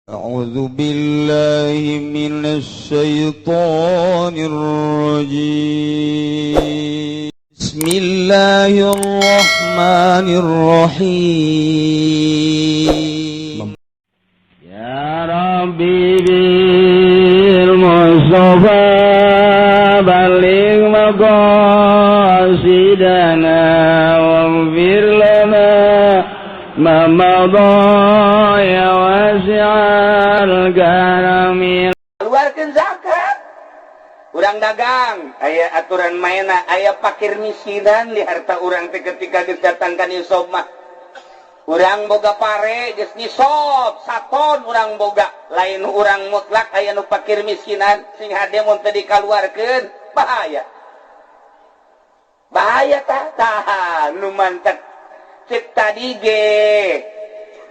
أعوذ بالله من الشيطان الرجيم بسم الله الرحمن الرحيم يا ربي بالمصطفى بلغ مقاصدنا واغفر لنا ما مضى ya wasi'al karamil. Keluarkan zakat, urang dagang aya aturan mainna, aya pakir miskinan li harta urang teh ketika geus datang ka nisab mah urang boga pare geus nisab saton urang boga, lain urang mutlak aya nu pakir miskinan sing hade mun teu dikaluarkeun bahaya tah nu mantep cek tadi ge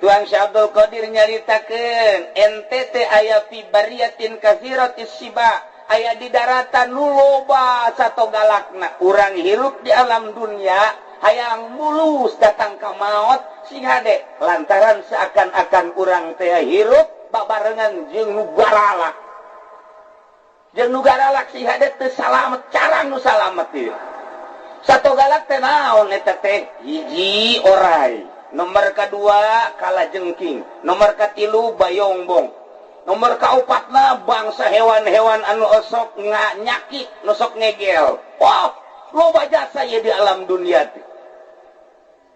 Tuang Syekh Abdul Qadir nyaritakeun NTT aya fi bariyatin katsiratis siba, aya di daratan nu loba sato galakna. Urang hirup di alam dunia hayang mulus datang ka maot sing hade lantaran seakan-akan urang teh hirup babarengan jeung nu garalak. Jeung nu garalak sing hade teu salamet, carang nu salamet ieu. Sato galak teh naon eta teh? Hiji orai. Nomor kedua kalajengking, nomor katilu bayombong, nomor kaopatna bangsa hewan-hewan anu osok nyakit, nosok ngegel. Wah, loba jasa ya di alam dunia teh.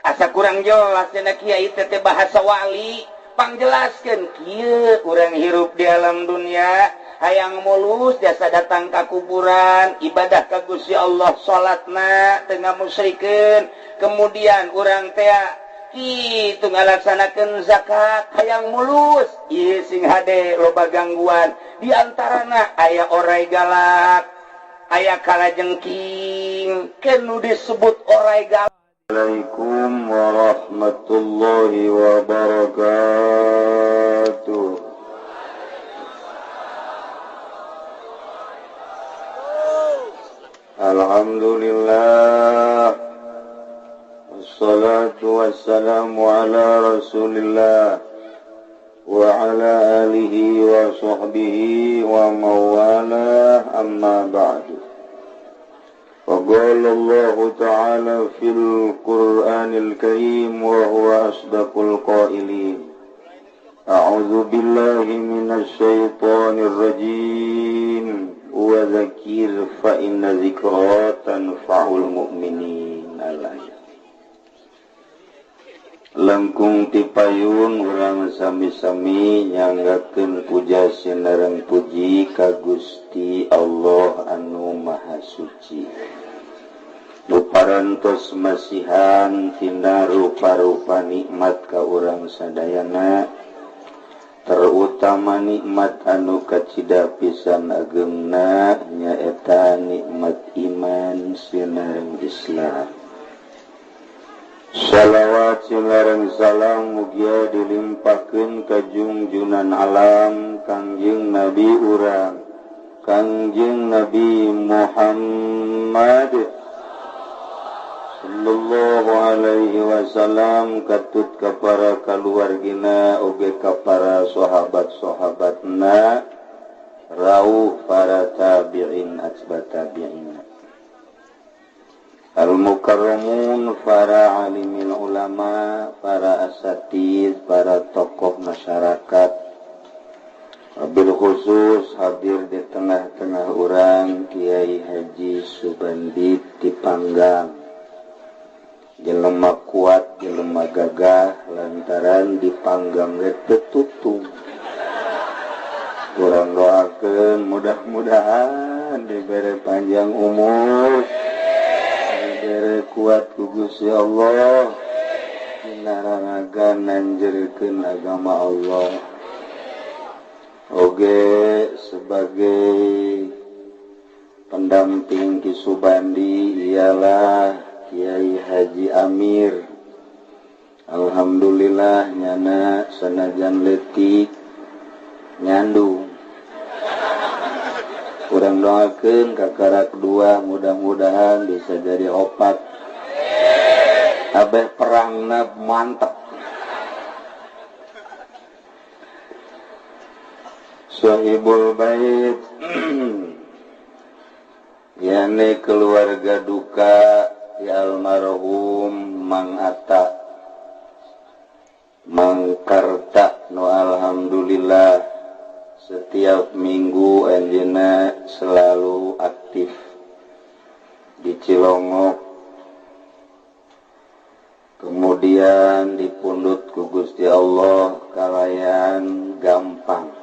Asa kurang jelas cenah kiai teh bahasa wali, pangjelaskeun kieu urang hirup di alam dunia hayang mulus jasa datang ka kuburan, ibadah ka Gusti Allah, salatna teu ngamusyrikeun, kemudian urang teh kitu ngalaksanakeun zakat hayang mulus ieu sing hade loba gangguan di antarana aya orai galak aya kalajengking keun disebut orai galak. Assalamualaikum warahmatullahi wabarakatuh. Alhamdulillah wassalatu wassalamu ala rasulillah wa ala alihi wa sahbihi wa mawala amma ba'du. Wa qala Allah ta'ala fil Qur'anil Karim wa huwa asdaqul qailin. A'udzu billahi minasy syaithanir rajim. Wa dzakir fa inna dzikra tanfa'ul mu'minin. Langkung tipayun urang sami-sami nyanggakeun puja sinareng puji ka Gusti Allah anu Maha Suci. Nu parantos masihan tina rupa-rupa nikmat ka urang sadayana, terutama nikmat anu kacida pisan agemna nyaeta nikmat iman sinareng Islam. Salawat sinareng salam mugia dilimpahkeun ka junjunan alam Kangjeng Nabi urang Kangjeng Nabi Muhammad sallallahu alaihi wasallam, katut ka para kaluargina oge ka para sahabat-sahabatna rauh para tabi'in atba tabi'in al-mukarramun, para alimin ulama, para asatid, para tokoh masyarakat. Wabil khusus hadir di tengah-tengah urang Kiai Haji Subandi Dipanggang. Jelema kuat, jelema gagah lantaran dipanggang teu tutung. Urang doakeun mudah-mudahan dibere panjang umur, dibere kuat ku Gusti Allah, dinaranagan nanjerkeun agama Allah. Oge sebagai pendamping Ki Subandi ialah Kiai Haji Amir. Alhamdulillah nyana sanajan leutik nyandung. Kurang doakeun kakara kedua mudah-mudahan bisa jadi opat. Abeh perangna mantep. Sohibul bait yani keluarga duka ya almarhum Mang Atta Mang Karta nu alhamdulillah setiap minggu anjeunna selalu aktif di Cilongok, kemudian dipundhut ku Gusti Allah kalayan gampang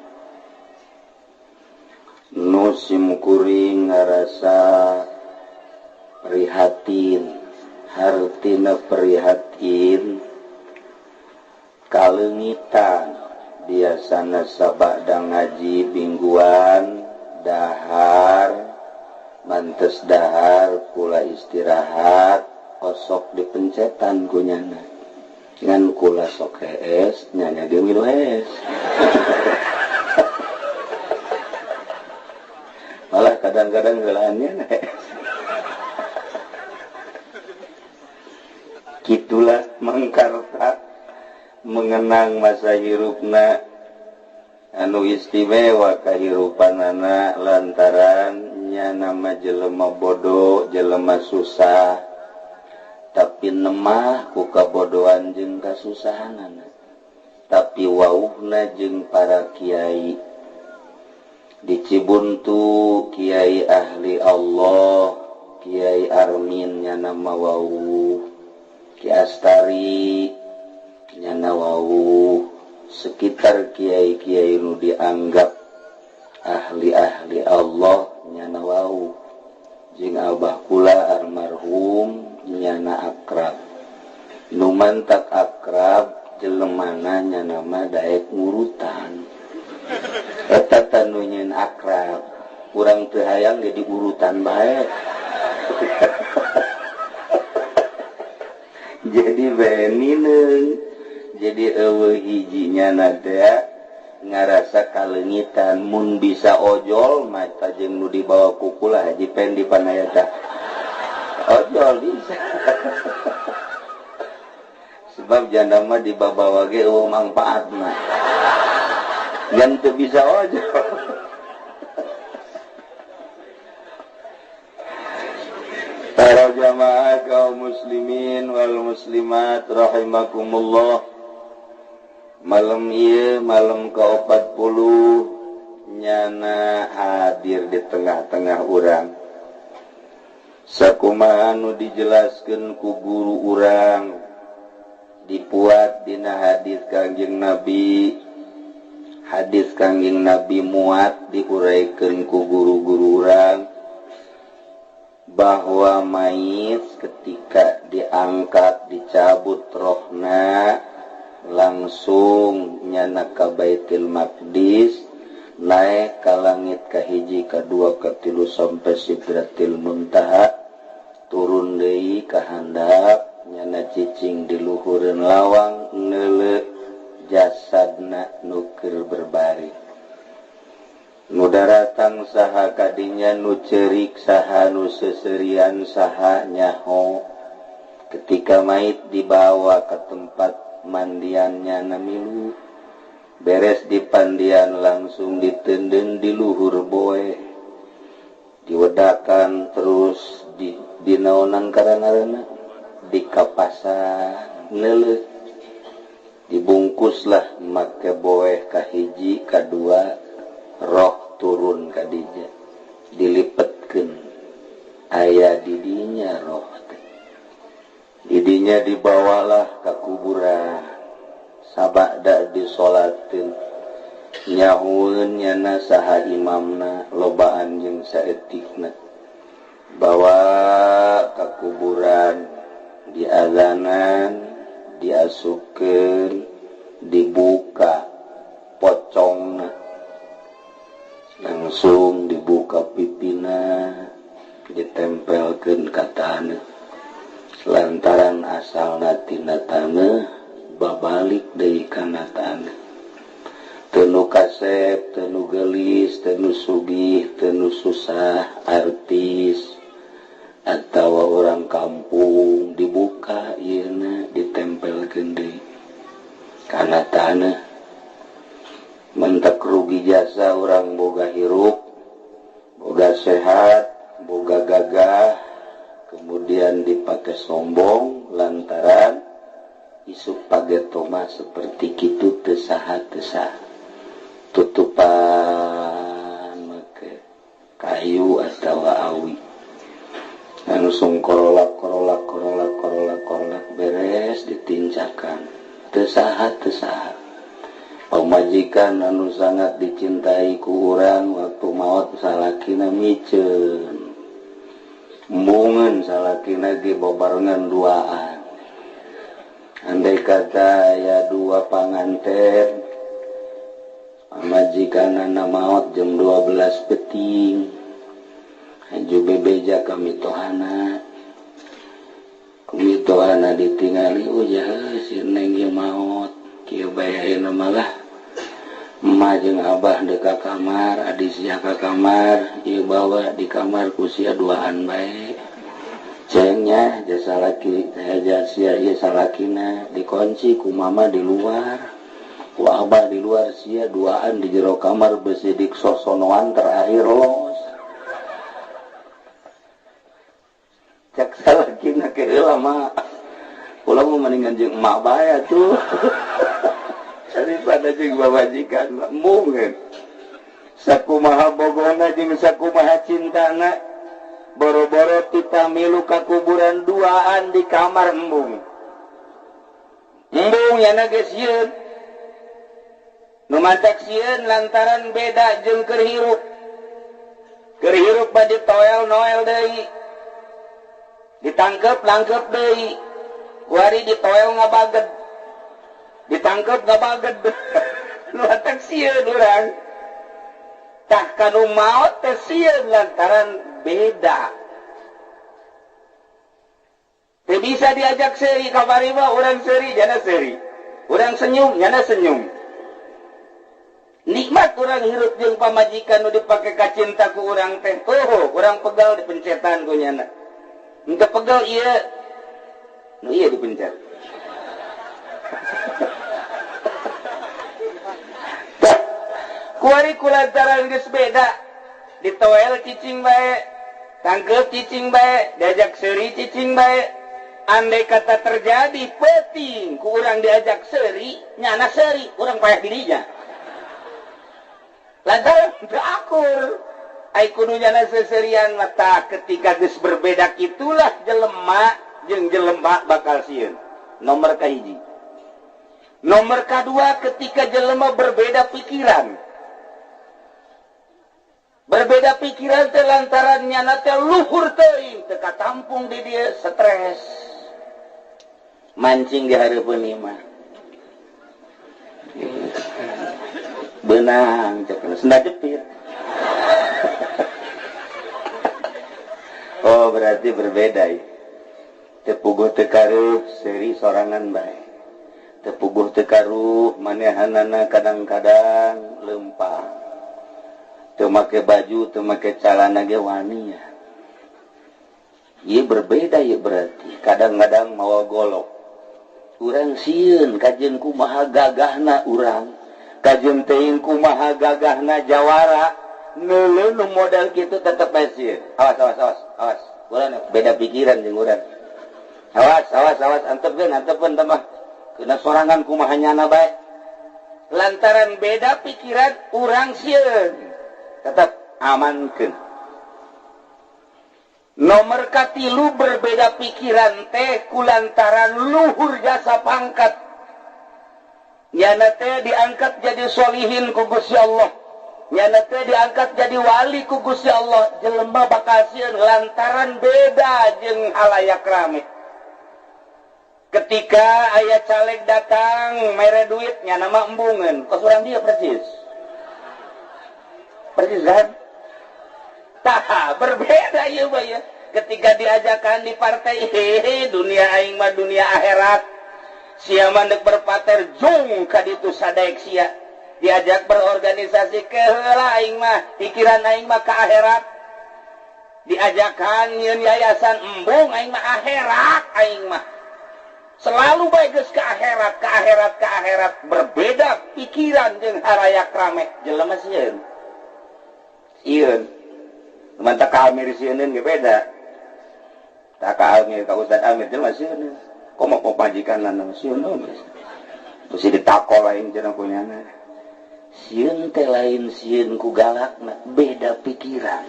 nu simkuring ngarasa prihatin hartina prihatin kalengitan biasana sabada ngaji mingguan dahar mantes dahar kula istirahat osok dipencetan kunyana ngan kula sok hees nyanya ge milu hees malah kadang-kadang geulannya gitulah Mang Karta mengenang masa hirupna anu istimewa kahirupanana lantaran nya nama jelema bodoh jelema susah tapi nemah ku kabodohan jeung kasusahanana tapi wauhna jeung para kiai di Cibuntu Kiai ahli Allah Kiai Armin nya nama wauh Ki Astari nya wauh sekitar kiai-kiai nu dianggap ahli-ahli Allah nya wauh jeung abah kula almarhum nya akrab nu mantak akrab jelemana nya nama daek ngurutan eta tanu nyeun akrab urang teu hayang ge di urutan bae jadi benineng jadi eueuh hijinya nada ngarasa kalengitan mun bisa ojol mata jeung nu dibawa ku kula Haji Pendi Panayata ojol bisa sebab janda mah dibawa ge eueuh mangpaatna yang teu bisa ojol para jamaah kaum muslimin wal muslimat rahimakumullah malam ieu malam ke-40 nyana hadir di tengah-tengah urang sakumaha anu dijelaskeun ku guru urang dipuat dina hadis Kangjeng Nabi hadis Kangjeng Nabi muat diuraykeun ku guru-guru urang bahwa mayit ketika diangkat dicabut rohna langsung nyana ka Baitul Maqdis naik ka langit kahiji kadua katilu sampai Sidratil Muntaha turun deui ka handap nyana cicing di luhureun lawang neuleuh jasadna nu keur berbaring nu daratang saha kadinya nu ceurik saha nu seserian saha nyaho ketika mayit dibawa ke tempat mandiannya namilu beres dipandian langsung diteundeun di luhur boe diwedakan terus di naonan karanarana dikapasan neuleuh dibungkuslah make boe kahiji kadua roh turun ka dinya dilipetkeun aya di dinya roh didinya dibawalah ka kuburan sabada disolateun nyahueun nyana saha imamna lobaan jeung saeutikna bawa ka kuburan diazanan diasupkeun dibuka pocongna langsung dibuka pipina ditempelkeun ka taneuh lantaran asalna tina taneuh babalik deui kana taneuh teu nu kasep teu nu geulis teu nu sugih teu nu susah artis atawa orang kampung dibuka ieuna ditempelkeun deui kana taneuh mentek rugi jasa orang boga hirup, boga sehat, boga gagah, kemudian dipakai sombong lantaran isuk pagetoma seperti kitu teu saha tutupan make kayu atau awi anu sung korolak beres ditincakan teu saha pamajikan anu sangat dicintai ku urang waktu maot salakina miceun embungeun salakina ge babarengan duaan andai kata ya dua panganten pamajikanana maot jam 12 peting haju bebeja ka mitohana kumitohana ditingali ujah si neng ge maot kieu bayaeuna malah emak jeung abah deka kamar, adik sia ka kamar, ieu bawa di kamar ku sia duaan bae. Cengnya jasa laki, teh sia ieu salakina dikunci ku mama di luar. Ku abah di luar sia duaan di jero kamar besidik sosonoan terakhir los. Cek salakina ke heula mah. Kula mah mendingan jeung emak bae atuh. Daripada jeung babajikan mungkin sakumaha bogona jeung sakumaha cintana boro-boro kita milu ka kuburan duaan di kamar embung yana geus sieun nu mantak sieun lantaran beda jeung keur hirup bade toel-noel deui ditangkep deui kuari ditoel ngabaged ditangkap gak baget lu hantak sieun urang tah kanu maot teh sieun lantaran beda teu bisa diajak seuri kabari mah urang seuri jana seuri urang senyum jana senyum nikmat urang hirup jeung pamajikan nu dipake ka cinta ku urang teh urang pegal dipencetan ku nyana henteu pegal ieu nu ieu dipencet kuari kulantaran geus beda ditoel cicing bae tangkep cicing bae diajak seuri cicing bae andai kata terjadi penting ku urang diajak seuri nyana seuri urang payah dirinya lantaran teu akur ai kudu nyana seseurian mata ketika geus berbeda kitulah jelema jeung jelema bakal sieun nomor kahiji. Nomor kedua ketika jelema berbeda pikiran. Berbeda pikiran teh lantaran nyana teh luhur teuing teu katampung di dieu stres. Mancing di hareupeun ieu mah. Beunang cek senda jepit. Oh berarti berbeda ya. Teu puguh teu kareup seuri sorangan bae. Tepuguh tekaruh manehanana kadang-kadang lempah teu make baju teu make calana ge wani ya ieu berbeda ieu berarti kadang-kadang mawa golok urang sieun kajeun kumaha gagahna urang kajeun teuing kumaha gagahna jawara neuleuh nu modal kitu tetep bae sieun awas urang beda pikiran jeung urang awas antepkeun tambah kena sorangan kumaha nyana bae lantaran beda pikiran urang sieun tetap amankeun nomor katilu berbeda pikiran teh kulantaran luhur jasa pangkat nyana teh diangkat jadi solihin ku Gusti Allah nyana teh diangkat jadi wali ku Gusti Allah jelema bakal sieun lantaran beda jeung halayak rame. Ketika ayah caleg datang mere duitnya nama embungan kos orang dia persis kan tah berbeda ya Pak ya ketika diajakan di partai dunia aing mah dunia akhirat sia mandek berpater jung ka ditu sadaek sia diajak berorganisasi ke heula aing mah pikiran aing mah ka akhirat diajakan nyeun yayasan embung aing mah akhirat aing mah selalu baik ke akhirat berbeda pikiran jeung harayak rame jelema sieun mantap ka Amir sieun ge beda tak ka Amir ka Ustaz Amir jelema sieun kok mau pajikan lanang sieun terus ditakol lain cenah kunyana sieun teh lain sieun ku galakna beda pikiran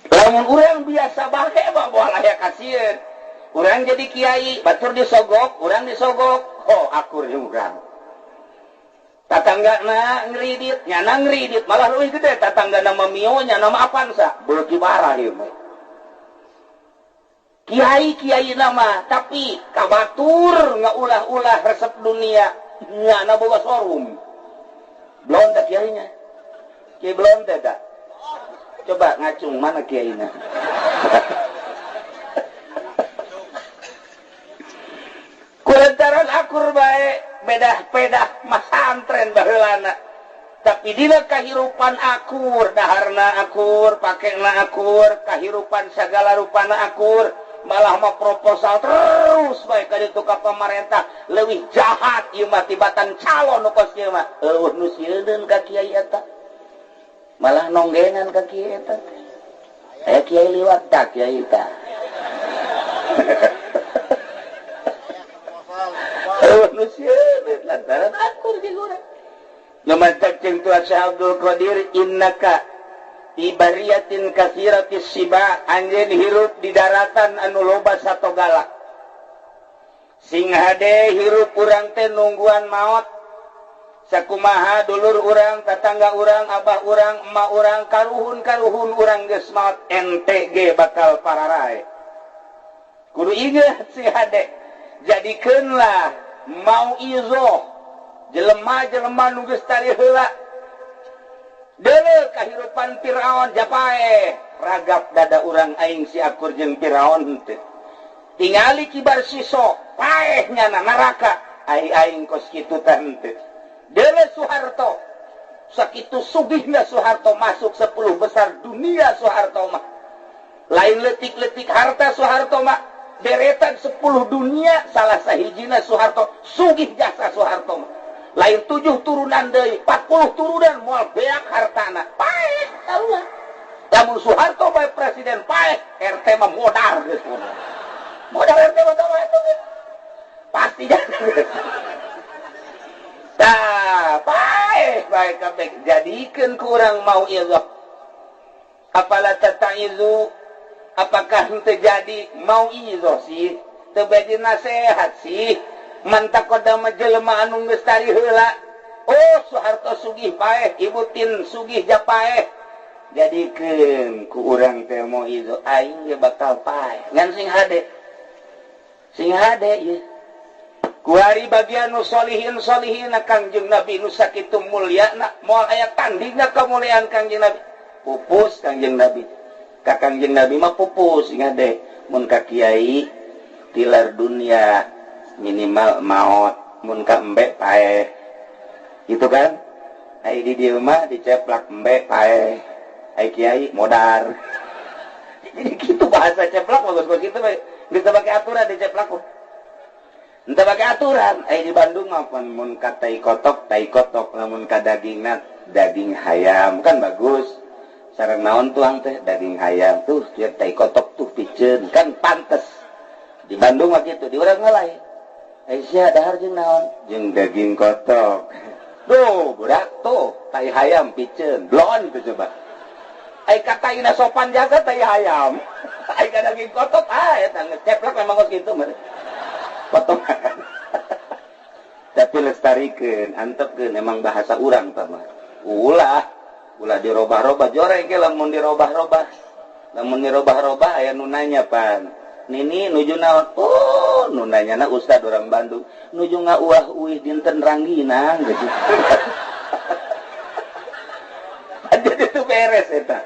lamun urang biasa bae bawa aya ka sieun urang jadi kiai batur disogok urang disogok oh akur juga tatanggana ngeridit nyana ngeridit malah leuwih gede tatanggana mamio nyana mah apansa beuki barah ieu mah kiai nama tapi kabatur ngaulah-ulah resep dunia nyana boga showroom belum tak kiainya kiai belum tak coba ngacung mana kiainya kulantaran akur bae bedah masantren baheulana tapi dina kahirupan akur daharna akur pakena akur kahirupan segala rupana akur malah mah proposal terus bae ka ditu ka pamarentah leuwih jahat ieu mah tibatan calon nu kos ieu mah eueuh nu sieun ka kiai eta malah nonggengan ka kiai eta aya kiai liwat tak kiai eta eueuh nu sieun lantaran akur di urang lumantak jeung tu Syekh Abdul Qadir innaka ibariyatin katsiratis siba anjeun hirup di daratan anu loba sato galak sing hade hirup urang teh nungguan maot sakumaha dulur urang tatangga urang abah urang emak urang karuhun urang geus maot ente ge bakal pararae kudu inget si hade jadikeunlah mau izoh jelema-jelema nu geus tari heula deuleu kahirupan Firaun japae ragap dada urang aing si akur jeung Firaun teh tingali kibar siso paehnya neraka aing kos kitu teh teu deuleu Soeharto sakitu sugihna Soeharto masuk 10 besar dunia Soeharto mah lain leutik-leutik harta Soeharto mah deretan 10 dunia salah sahijina Soeharto sugih jasa Soeharto mah lain 7 turunan deui 40 turunan moal beak hartana paeh tarulah lamun Soeharto bae presiden paeh RT mah modal geus modal RT mah tah eta pasti geus tah paeh bae kabeh jadikeun ku urang mau ieu apala tataizu apakah henteu jadi mau ieu sih teu bade nasehat sih mantakoda jelema anu geus tari heula oh Soeharto sugih paeh Ibu Tin sugih japaeh jadikeun ku urang teh mau ieu aing ge bakal paeh ngan sing hade ieu ku hari bagian nu solihin Kangjeng Nabi nu sakitu mulyana moal aya tandingna kamuliaan Kangjeng Nabi pupus Kangjeng Nabi ka Kangjeng Nabi mah pupus ingat deh mun ka kiai tilar dunia minimal maot mun ka embe paeh gitu kan ai di dieu mah diceplak embe paeh ai kiai modar jadi gitu bahasa ceplak bagus kitu bae geus teu bake aturan diceplak henteu bake aturan ai di Bandung mah mun ka tai kotok lamun ka dagingna daging hayam kan bagus sareng naon tuang teh daging hayam tuh kieu tai kotok tuh piceun kan pantes di Bandung mah kitu di urang lain Aisyah dahar jeung naon jeung daging kotok duh budak tuh tai hayam piceun blon tuh coba ai kataina sopan jaga tai hayam ai ka daging kotok eta ngeceplak memang geus kitu mah potongan tapi lestarikeun antepkeun emang bahasa urang tah mah ulah dirobah-robah joreng ge lamun dirobah-robah aya nu nanya pan nini nuju naon oh nu nanyana ustad orang Bandung nuju ngauah-uih dinten ranggina gitu jadi itu beres eta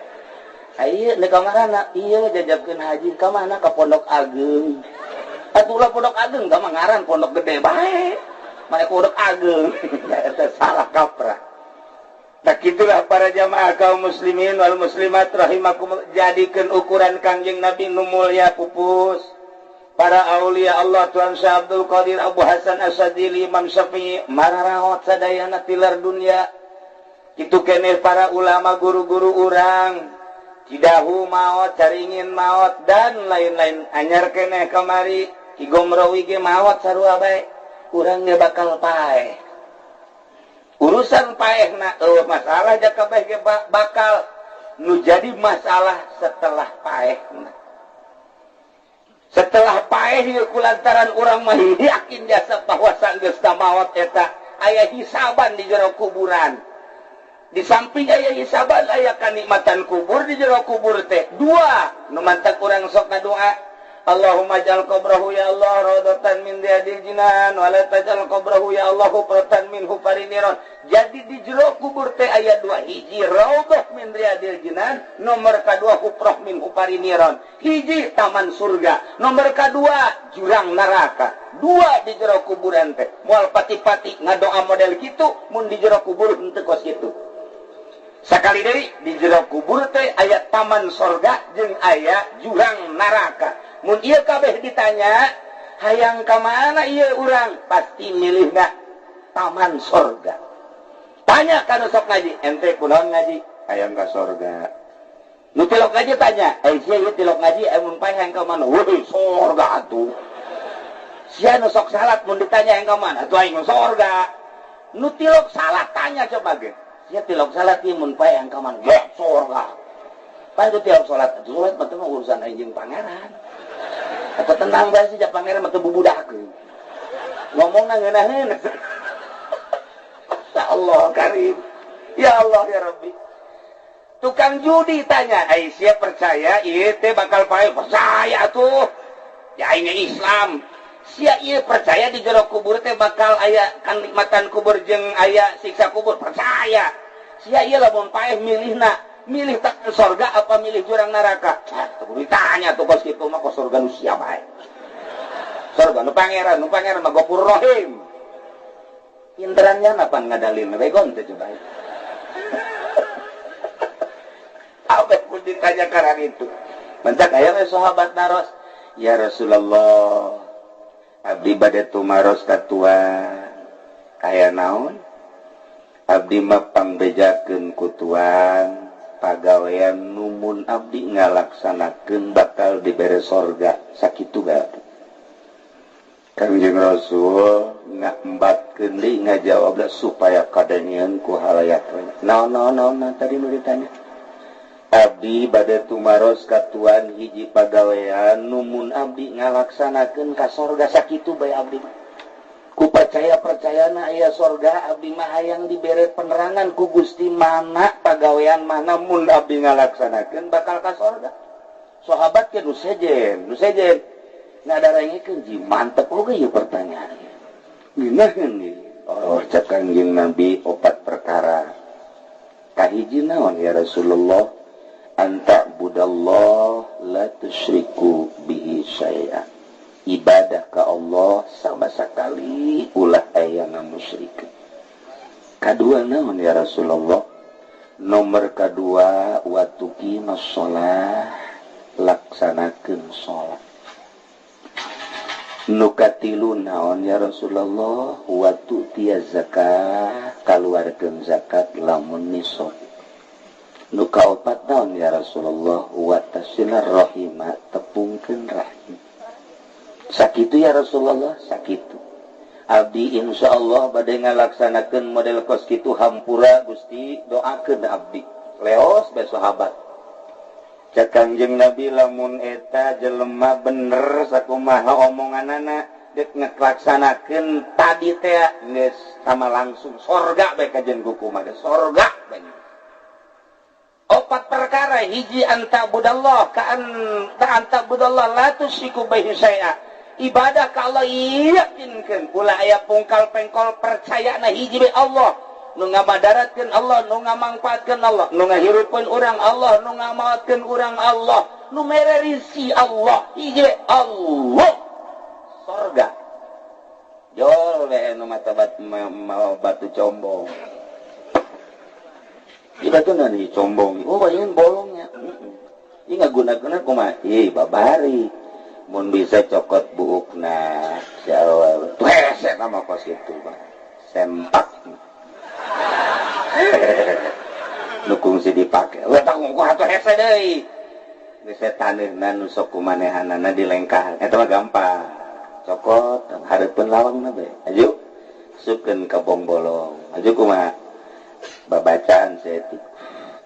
ayeuna ka manana ieu jajabkeun haji ka mana ka Pondok Ageng atulah Pondok Ageng ka mah ngaran pondok gede bae mane Pondok Ageng eta salah kaprah. Tak itulah para jamaah kaum muslimin wal muslimat rahimakumullah jadikeun ukuran Kangjeng Nabi nu mulya pupus para aulia Allah Tuhan Syekh Abdul Qadir Abu Hasan Asyadili Imam Syafi'i mararawat sadayana tilar dunia itu keneh para ulama guru-guru urang cidahu maot caringin maot dan lain-lain anyar keneh kamari Ki Gomrowi ge maot sarua bae urang ge bakal paeh urusan paehna masalah jak kabeh ge bakal nu jadi masalah setelah paehna setelah paeh ieu kulantaran urang mah yakin jasa bahwa sanggeus maot eta aya hisaban di jero kuburan. Di samping aya hisaban aya kanikmatan kubur di jero kubur teh dua nu mantak urang sok ngadoa Allahumma jal qabrahu ya Allah rawdatan min riyadil jinan wa la tajal qabrahu ya Allah hufratan min hufarin niran. Jadi di jero kubur teh aya dua hiji rawdah min riyadil jinan nomor kadua hufrah min hufarin niran hiji taman surga nomor kadua jurang neraka dua di jero kuburan teh moal pati-pati ngadoa model kitu mun di jero kubur henteu kos kitu. Sakali deui di jero kubur teh aya taman sorga jeung aya jurang neraka. Mun ieu kabeh ditanya, hayang ka mana ieu urang? Pasti milihna taman sorga. Tanya kana sok ngaji, ente kunaon ngaji? Hayang ka sorga. Nu tilok ngaji tanya, sia ieu tilok ngaji mun paeh hayang ka mana? Weuh, sorga atuh. Sia nu sok salat mun ditanya hayang ka mana? Atuh aing sorga. Nu tilok salat tanya coba ge. Sia tilok salat ieu mun paeh hayang ka mana? Ya sorga. Paeh tu tilok salat, salat mah teh urusan aing jeung pangeran. Atau tenang bae sih jak pangeran mah teu bubudakeun. Ngomongna ngeunaheun. Ya Allah Karim. Ya Allah ya Rabbi. Tukang judi tanya, "Aisyah percaya ieu teh bakal paeh?" Percaya tuh. Ya aing Islam. Sia ieu percaya di jero kubur teh bakal aya kanikmatan kubur jeung aya siksa kubur? Percaya. Sia ieu lamun paeh milih tak surga apa milih jurang neraka? Tuh ditanya tuh kos kitu mah kos surga nu sia bae. Surga nu pangeran mah Ghafurur Rahim. Pinterannya napan ngadalin begon teh coba. Apa pun ditanya karena itu. Mentak aya we sahabat naros, "Ya Rasulullah, abdi bade tumaros ka Tuhan. Aya naon? Abdi mah pangbejakeun ku Tuhan." Pagawean numun abdi ngalaksanakeun bakal dibere sorga sakitu ga Kangjeng Rasul ngambatkeun deui ngajawab supaya kadanyeun ku halayak naon tadi nu ditanya abdi bade tumaros ka Tuhan hiji pagawean numun abdi ngalaksanakeun ka sorga sakitu bae abdi ku percayana aya sorga abdi mah hayang dibere penerangan ku Gusti mana pagawean mana mun abdi ngalaksanakeun bakal ka sorga. Sahabat ke nu sejen ngadarengikeun ji mantep oge ieu pertanyaan. Ginaheun ieu. Oh cak Kangjeng Nabi opat perkara. Kahiji naon ya Rasulullah? Anta budallah la tusyriku bihi syai'an. Ibadah ke Allah sama sekali ulah aya musyrik. Kadua naon ya Rasulullah? Nomor kadua watuqimas shalah laksanakeun salat. Nu katilu naon ya Rasulullah? Watu'tiyaz zakah kaluarkeun zakat lamun nisab. Nu kaopat naon ya Rasulullah? Watasilar rahimah tepungkeun rahim. Sakitu ya Rasulullah, sakitu. Abdi insyaallah bade ngalaksanakeun model kos kitu hampura Gusti doakeun abdi. Leos bae sahabat. Cak Kangjeng Nabi lamun eta jelema bener sakumaha omonganana dek ngelaksanakeun tadi teh geus sama langsung sorga bae kajen kukumah ge sorga bae. Opat perkara hiji anta budallah la tusyriku bihi syai'a. Ibadah ka Allah yakinkeun ulah aya pungkal pengkol percayana hiji be Allah nu ngamadaratkeun Allah nu ngamangpaatkeun Allah nu ngahirupkeun urang Allah nu ngamaotkeun urang Allah nu mere rizki Allah hiji be Allah sorga jol we nu mata batu combong ieu batu nani combong oh bayeun bolongnya ieu ngagunakeunna kumaha babari mun bisa cokot buukna siawal tuh hese nama kos itu Pak sempak nukung si dipake we tak ngoko atuh hese deui geus taneuhna nu sok kumanehanana dilengkah eta mah gampang cokot hareupeun lawangna be aju supkeun ka bongbolong aju kumaha babacaan setik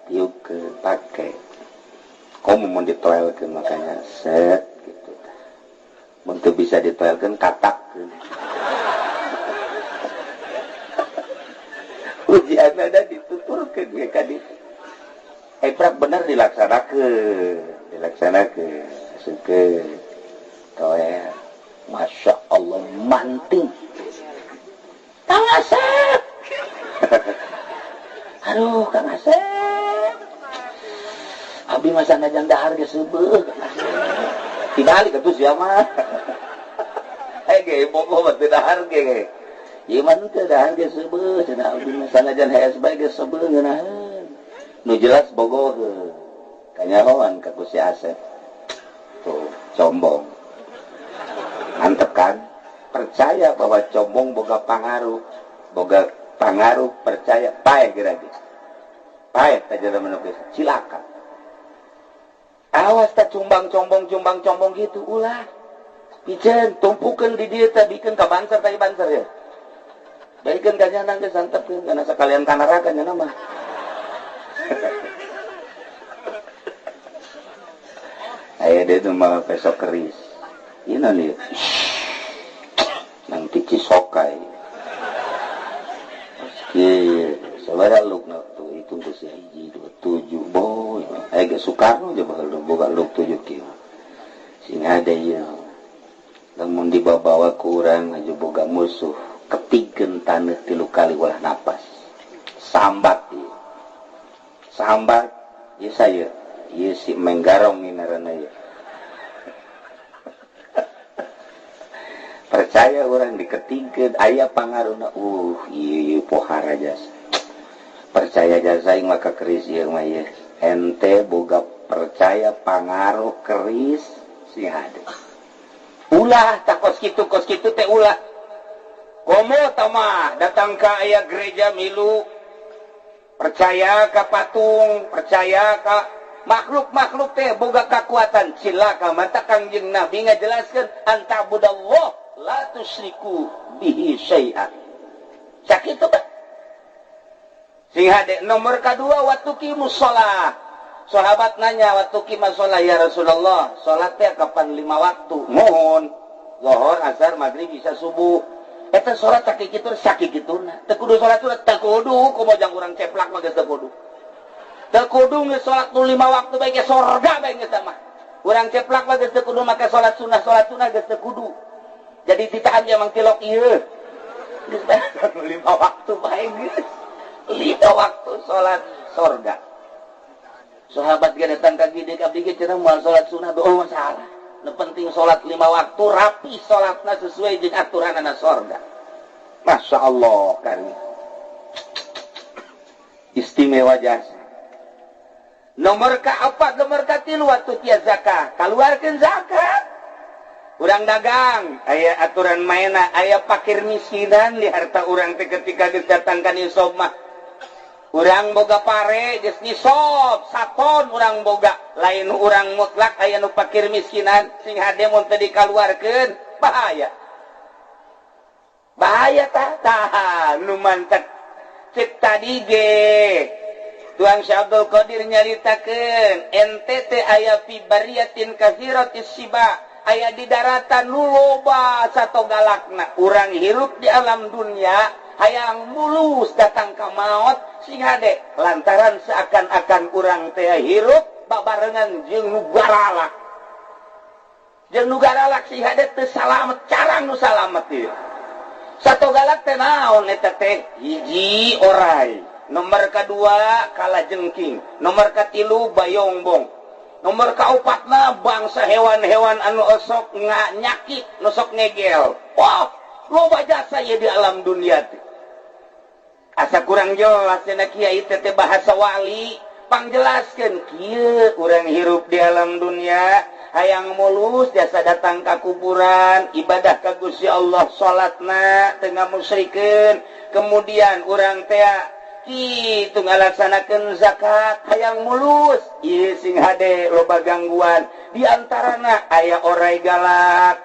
tiup ke pake kamu mau ditoelkeun makanya set gitu mun teu bisa ditoelkeun katakkeun ujian ada dituturkeun ge ka ditu prak bener dilaksanakeun sukeun toel masya Allah manting Kang Asep aduh Kang Asep abdi mah sanajan dahar ge seubeuh Kang Asep dibalik atuh sia mah ge bogo mah teu dahar ge ieu mah teu dahar ge seubeuh cenah abdi mah sanajan hees bae ge seubeuh ngeunaheun nu jelas bogoheun kanyahoan ka ku si Asep tuh combong mantep kan percaya bahwa combong boga pangaruh percaya pae geragi pae tajada menukis cilaka awas tak cumbang-combong gitu ulah pijen tumpukeun di dieu teh bikeun ka banser teh banser ya baikeun ka nyanang geus santepkeun kana sakalian ka neraka nya mah aya dia tuh mah besok keris ieu naon ieu nang tici sokai iya saudara lukna tuh itu besi hiji 27 boy ge Soekarno aja bakal boga luk 7 kieu sing ada ieu lamun dibawa ku urang aja boga musuh ketigkeun taneuh 3 kali ulah napas sambat ieu sambat ieu saya ieu si Menggarong ngaranna ieu percaya orang diketingkeun aya pangaruhna ieu pohara jasa percaya jasa ing maka keris ieu mah ieu ente boga percaya pangaruh keris sing hade ulah tak kos kitu teh ulah komo tamah datang ka aya gereja milu percaya ka patung percaya ka makhluk teh boga kakuatan cilaka mata Kangjeng Nabi ngajelaskeun antabudallah la tusyriku bihi syai'an sakitu kan sing hade nomor kedua watuqimus shalah sahabat nanya watuqimus shalah ya Rasulullah salat teh kapan 5 waktu mohon zuhur asar maghrib isya subuh eta salat sakikituna teu kudu salat teu kudu kumaha jang urang ceplak mah geus teu kudu teu kudu geus salat 5 waktu bae ge sorga bae geus mah urang ceplak mah geus teu kudu make salat sunah geus teu kudu jadi ditahan emang tilok ieu geus 5 waktu bae geus 5 waktu salat sorga sahabat ge datang ka gede abdi ge cenah moal salat sunah doa masalah nu penting salat 5 waktu rapi salatna sesuai jeung aturanana sorga Masya Allah kan istimewa jasa nomor ka-4 nomor ka-3 waktu tia zakat kaluarkeun zakat urang dagang aya aturan mainna aya pakir miskinan di harta urang teh ketika geus datang ka nisab mah urang boga pare geus nisab saton urang boga lain urang mutlak aya nu pakir miskinan sing hade mun teu dikaluarkeun bahaya tah nu mantep cek tadi ge Tuang Syekh Abdul Qadir nyaritakeun ente teh aya fi bariyatin katsiratis siba aya di daratan nu loba satogalakna urang hirup di alam dunia hayang mulus datang ka maot sing hade lantaran seakan-akan urang teh hirup babarengan jeung nu garalak sing hade teu salamet carang nu salamet ieu satogalak teh naon eta teh hiji orai nomor kedua kalajengking nomor katilu bayongbong nomor kaupatna bangsa hewan-hewan anu osok nyakit nosok ngegel wah loba jasa ya di alam dunia teh asa kurang jelas cenah kiai teh bahasa wali pangjelaskeun kieu urang hirup di alam dunia hayang mulus jasa datang ke kuburan ibadah ka Gusti Allah salatna tengah musyrikin kemudian urang teh kitu ngalaksanakeun zakat hayang mulus ieu sing hade loba gangguan di antarana aya orai galak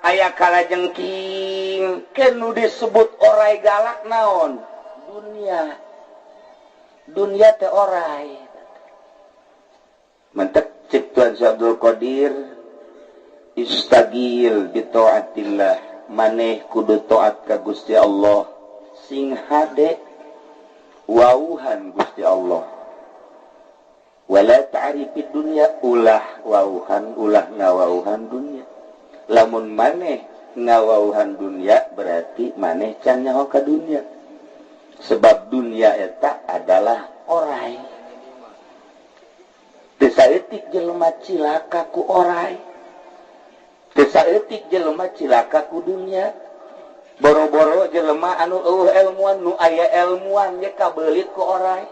aya kalajengking kenu disebut orai galak naon dunia teh orai mantep cek Tuan Abdul Qadir istagil bi taatillah maneh kudu taat ka Gusti Allah sing hade wauhan Gusti Allah wala ta'rifid dunya ulah wauhan ulah ngawauhan dunya lamun maneh ngawauhan dunya berarti maneh can nyaho ka dunya sebab dunia eta adalah orai teu saeutik jelema cilaka ku orai teu saeutik jelema cilaka ku dunia boro-boro jelema anu ilmuan nu aya ilmuan ye kabelit ku orai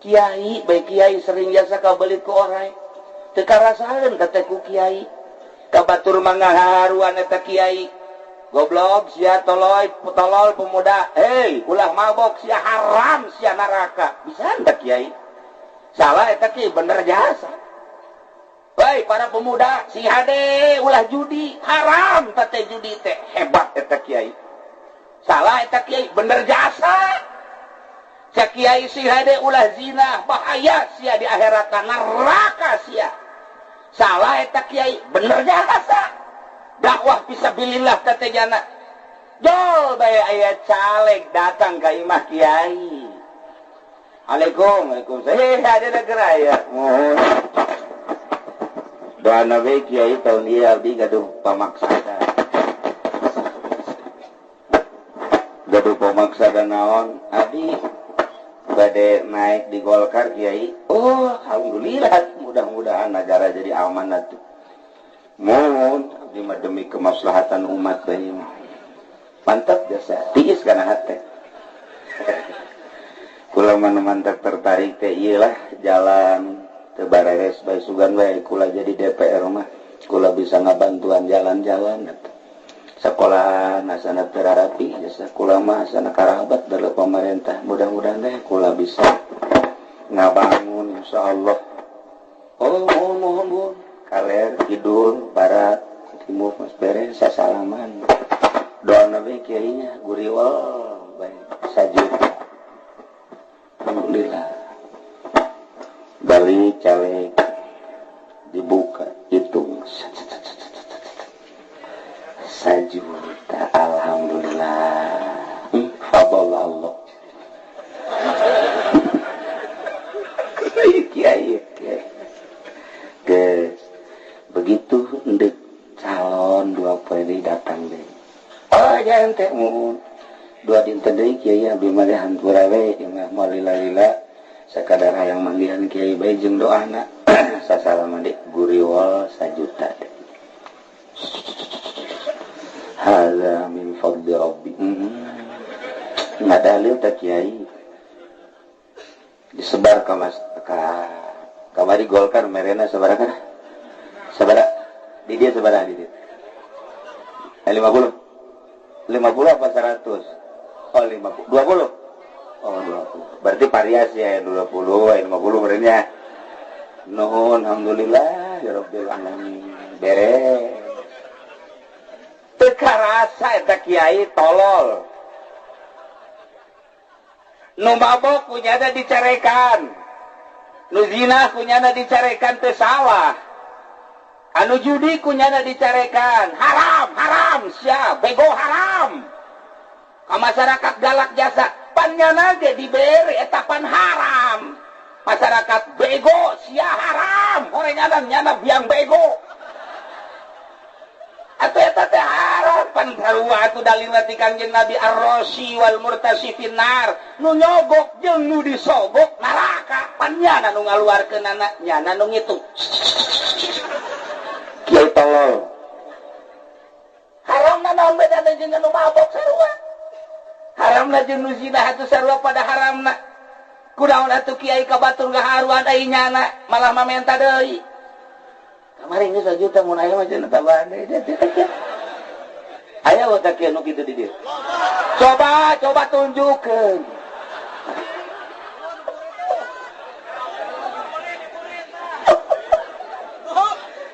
kiai bae kiai sering jasa kabelit ku orai teu karasaeun kate ku kiai ka batur mangaharuan eta kiai goblok sia tolol pemuda hei ulah mabok sia haram sia neraka bisa ndak kiai salah eta ki bener jasa bae para pemuda si hade ulah judi haram teh judi teh hebat eta kiai salah eta kiai bener jasa sia kiai si hade ulah zina bahaya sia di akhirat neraka sia salah eta kiai bener jasa dakwah fisabilillah teh jana jol bae aya caleg datang ka imah kiai Waalaikumsalam ada negara ya mohon doa nabi kiai tahun ieu abdi gaduh pamaksada naon abdi bade naik di Golkar kiai oh alhamdulillah mudah-mudahan negara jadi aman atuh mohon abdi mah demi kemaslahatan umat bae mantap jasa tiis kana hate kula mantap tertarik teh iyalah jalan teu bareres bae sugan bae kula jadi DPR mah kula bisa ngabantuan jalan-jalan sekolah asana terarapi jasa kula mah asana karabat dari pemerintah mudah-mudahan deh kula bisa ngabangun insyaallah oh mohon Bu kaler kidul barat timur mas beres sasalaman doa nabi kiainya guriwal bae sajud alhamdulillah balik caleg dibuka hitung sajuta alhamdulillah fadl Allah kiai guys begitu ndek calon dua peri datang deh oh jangan teh mohon dua dinten deui kiai abdi mah hampura we imah malila-lila sakadar hayang manggihan kiai bae jeung doana sasalaman deui guriwal sajuta deh hadza min fadli rabbi ngadalil teh kiai disebar ka mas ka kamari Golkar merena sabaraha sabara di dia sabaraha di dia 50 apa 100 oh 50 20 oh 20 berarti variasi ya 20 50 berenya nuhun alhamdulillah ya rabbil alamin beres teu karasa eta kiai tolol nu mabok kunyana dicarekan nu zina kunyana dicarekan teu salah anu judi kunyana dicarekan haram sia bego haram ka masyarakat galak jasa pannyana ge diberi etapan haram masyarakat bego sia haram horengan nyana biang bego atuh eta teh haram pan sarua atuh dalilna ti Kangjeng Nabi ar-rasi wal murtasifin nar nu nyogok jeung nu disogok neraka pannyana nu ngaluarkeun anak nyana nu ngitung kiai tolol haramna naon bedana jeung nu mabok sarua haramna jeung nu zina atuh sarua pada haramna kunaon atuh kiai ka batur gaharuan ai nyana malah mamenta deui Kemarin ini 1 juta mun aya mah cenah tambahan deui. Aya otak kieu nu kitu di dieu. Coba tunjukkeun.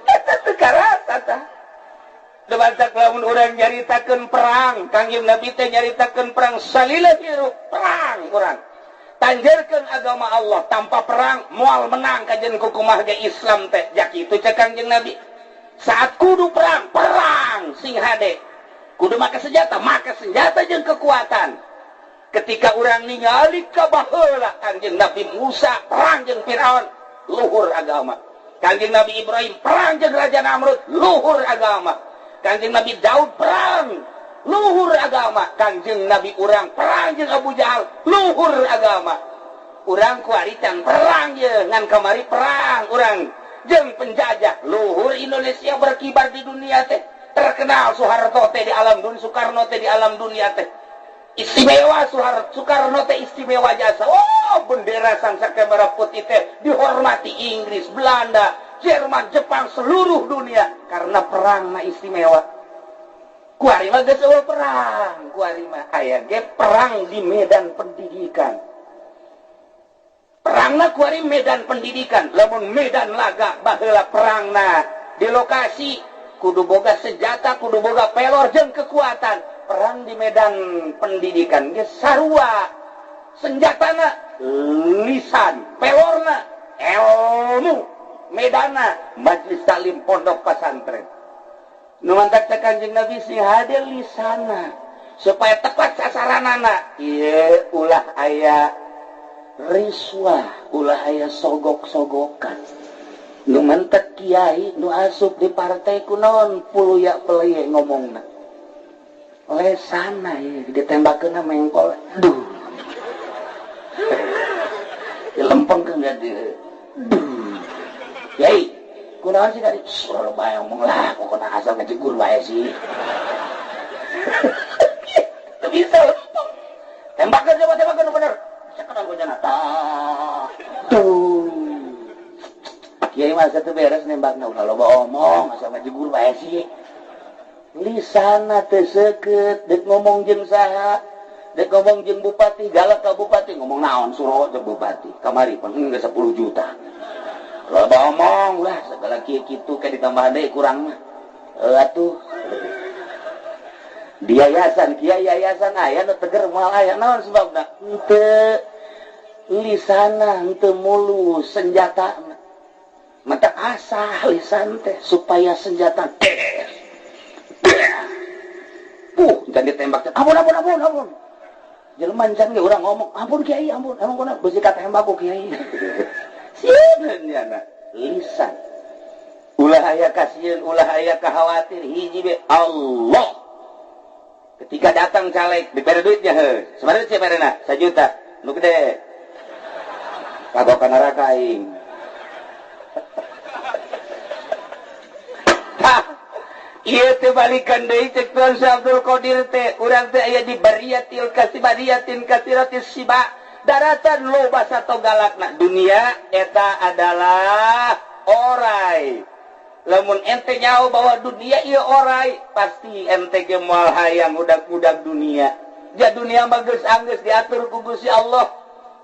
Eta teu karasa tah. Debatak lamun urang nyaritakeun perang, Kangjeng Nabi teh nyaritakeun perang salila hirup perang urang. Tanjerkeun agama Allah tanpa perang moal menang kajen kumaha ge Islam teh. Jak kitu cek Kangjeng Nabi. Saat kudu perang sing hade. Kudu make senjata jeung kekuatan. Ketika urang ningali ka baheula Kangjeng Nabi Musa perang jeung Firaun, luhur agama. Kangjeng Nabi Ibrahim perang jeung Raja Namrud, luhur agama. Kangjeng Nabi Daud perang, luhur agama. Kangjeng Nabi urang perang jeung Abu Jahal, luhur agama. Urang kuari can perang ye, ngan kamari perang urang jeung penjajah, luhur Indonesia berkibar di dunia teh. Terkenal Soeharto teh di alam dunia, Soekarno teh di alam dunia teh. Istimewa Soekarno teh istimewa jasa. Oh, bendera Sangsaka Merah Putih teh dihormati Inggris, Belanda, Jerman, Jepang, seluruh dunia karena perang na istimewa. Kuari mah geus eueuh perang, kuari mah aya ge perang di medan pendidikan. Perangna kuari medan pendidikan, lamun medan laga baheula perangna di lokasi kudu boga senjata, kudu boga pelor jeung kekuatan. Perang di medan pendidikan ge sarua. Senjatana lisan, pelorna ilmu. Medana majelis taklim pondok pesantren. Nu mantak teh Kanjeng Nabi si hade lisana supaya tepat sasaranana. Ieu ulah aya riswah, ulah aya sogok-sogokan. Nu mantak kiai nu asup di partai kunaon puluya peleye ngomongna. Lesana ieu ditembakeun mengkol. Duh. Dilempengkeun ka dieu. Yai, kunaon sih dari suruh bayang ngomong lah, pokoknya asal ngejegur bae sih. Itu bisa lempeng. Tembakan bener. Sekarang gue jana. Tuh. Kiai masa tuh beres nembakna ulah loba omong, asal ngejegur bae sih. Lisana teu seukeut, dek ngomong jeung saha? Dek ngomong jeung bupati, galak ka bupati, ngomong naon suruh jeung bupati. Kamari pun geus 10 juta. Loba omong lah segala kieu-kitu kayak ditambahan deui kurang mah. Atuh. Di yayasan kiai yayasan aya nu teger moal aya naon sebabna? Henteu lisana henteu mulus senjatana. Mata asah lisan teh supaya senjata des. Dan ditembak teh. Ampun. Jelema can ge urang ngomong, "Ampun kiai, ampun. Emang kuna beusi katembak ku kiai." Sieuneun lisan. Ulah aya kasieun, ulah aya khawatir hiji be Allah. Ketika datang caleg dibere duitnya heuh. Sabaraha sih berena? 1 juta. Nu gede. Kagok ka neraka aing. Ieu teh balikan deui cek Tuan Abdul Qadir teh. Urang teh aya di bariyatin kasiratis siba. Daratan loba sato galakna. Dunia eta adalah orai. Lamun ente nyaho bahwa dunia ieu orai, pasti ente ge moal hayang udag-udag dunia. Ja dunia mah geus anggeus diatur ku Gusti Allah.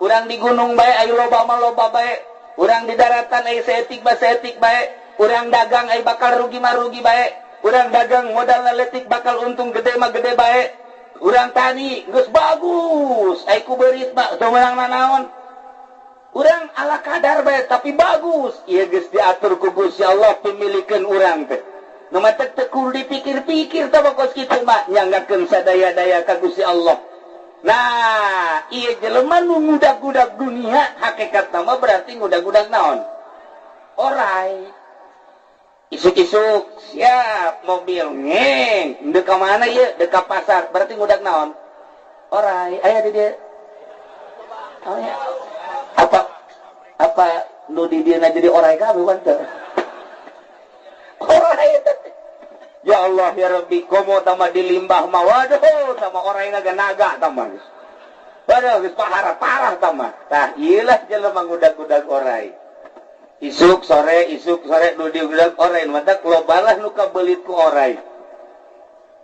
Urang di gunung bae aya loba mah loba bae. Urang di daratan aya saeutik bae. Urang dagang aya bakal rugi mah rugi bae. Urang dagang modalna leutik bakal untung gede mah gede bae. Urang tani geus bagus, ai ku beurit mah teu meunang nanaon. Urang ala kadar bae tapi bagus. Ieu geus diatur ku Gusti Allah pemilikeun urang teh. Nu mah teu kudu dipikir-pikir teh bakos kitu mah nyanggakeun sadaya-daya ka Gusti Allah. Nah, ieu jelema nu ngudag-udag dunia hakikatna mah berarti ngudag-udag naon? Orai. Isuk-isuk siap mobil ngeng dek ka mana ieu dek ka pasar berarti ngudag naon orai aya di dieu oh, ya. apa nu di dieu na jadi orai kabeh wan teu orai ya Allah ya Rabbi komo tama di limbah mah waduh tama orai naga tama waduh geus parah tama tah ieu lah jelema ngudag-udag orai isuk sore nu diudag orai mata lobalah nu kabelit ku orai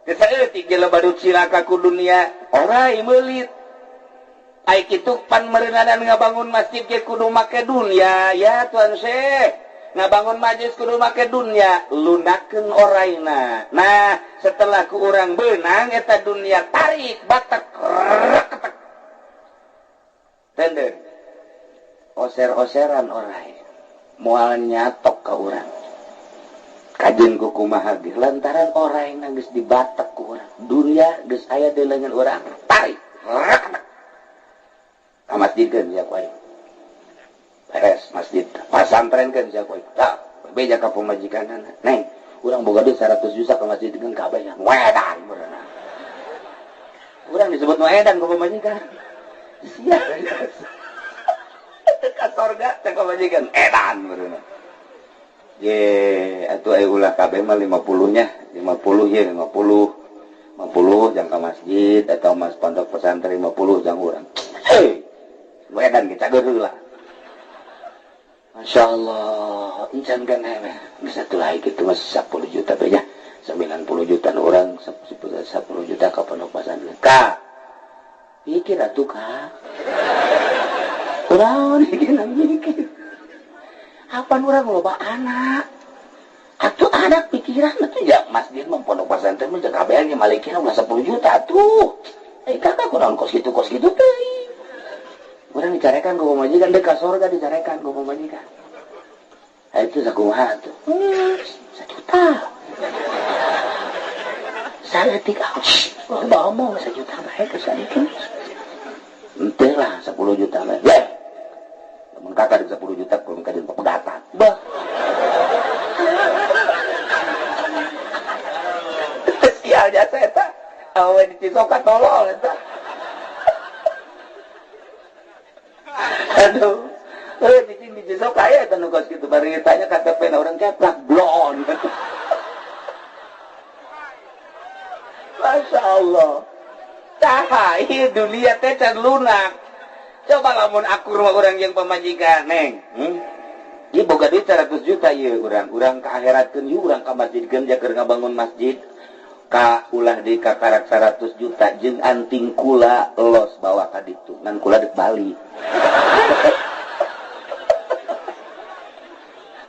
teu saeutik ge badut cilaka ku dunia orai meulit ai kitu pan meureunan ngabangun masjid ge kudu make dunya ya tuan syekh ngabangun majelis kudu make dunya lunakeun oraina nah setelah ku urang beunang eta dunya tarik batak tender oser-oseran orai moal nyatok ka urang kajen ku kumaha ge lantaran orai geus dibatek ku urang dunya geus aya di leungeun urang tarik ka masjidkeun sia ku beres masjid pasantrenkeun sia ku tah beja ka pamajikanana neng urang boga duit 100 juta ka masjidkeun ka abah wedan beurana urang disebut wedan ku pamajikan sia ka sorga teh pamajikan edan beurana ye atuh aya ulah kabeh mah 50 nya 50 ye 50 jang ka masjid atau mas pondok pesantren 50 jang urang wedan kita geureuh lah Masya Allah encan kan geus atuh lain kitu mah 10 juta beja 90 juta orang 10 juta ka pondok pesantren ka pikir atuh ka urang dikira mikir apa urang loba anak atuh anak pikiran atuh ya masjid mah pondok pesantren mah jeung kabeh ge malikina ulah 10 juta atuh kakak kurang kos gitu teh urang dicarekan ku pamajikan deuk ka sorga dicarekan ku pamajikan itu sakumaha tuh 1 juta saeutik loba omong 1 juta bae ka saeutik henteu lah 10 juta bae mun kakak 10 juta kudu ka dieu pegatan bah sial jasa eta awe dicisoka tolol eta aduh cicing dicisok kaya eta nu kos kitu bari ditanya KTP na urang keplak blon Masya Allah tah ieu dunia teh can lunak coba lamun akur mah urang jeung pamajikan neng ieu boga duit 100 juta ieu urang ka akhiratkeun ieu urang ka masjidkeun ja keur ngabangun masjid ka ulah di kakarak 100 juta jeung anting kula los bawa ka ditu ngan kula deuk Bali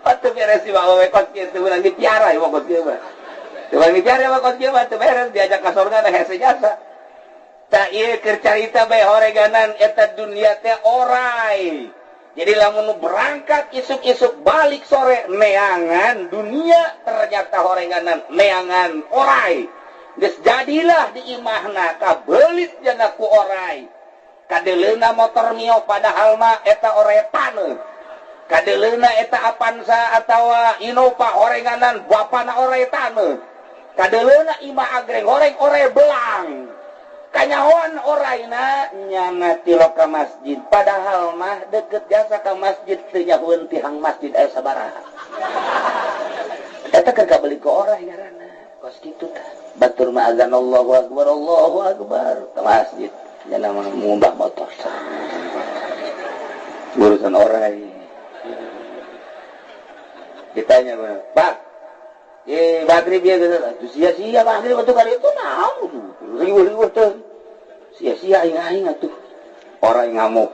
atuh beres si bawa kos kieu teh urang dipiara ieu kos kieu mah teu dipiara mah kos kieu mah teu beres diajak ka sorga teh hese jasa tah ieu keur carita bae horeganan eta dunia teh orai jadi lamun berangkat isuk-isuk balik sore neangan dunia ternyata horenganan neangan orai geus jadilah di imahna kabelit jana ku orai kadeleuna motor mio padahal mah eta oretana kadeleuna eta Avanza atawa Innova horenganan bapana oretana kadeleuna imah agreng horeng ore belang kanyawan oraina nyana tilo ka masjid padahal mah deket jasa ka masjid teu nyahueun tihang masjid aya sabaraha eta keur kabeli ku orai ngaranna kos kitu tah batur mah azan Allahu akbar ka masjid nyana ngumbah motor urusan orai ditanya Pak maghrib ya gitu sia-sia maghrib atuh kali itu naon riweuh-riweuh teh sia-sia aing-aing atuh orang ngamuk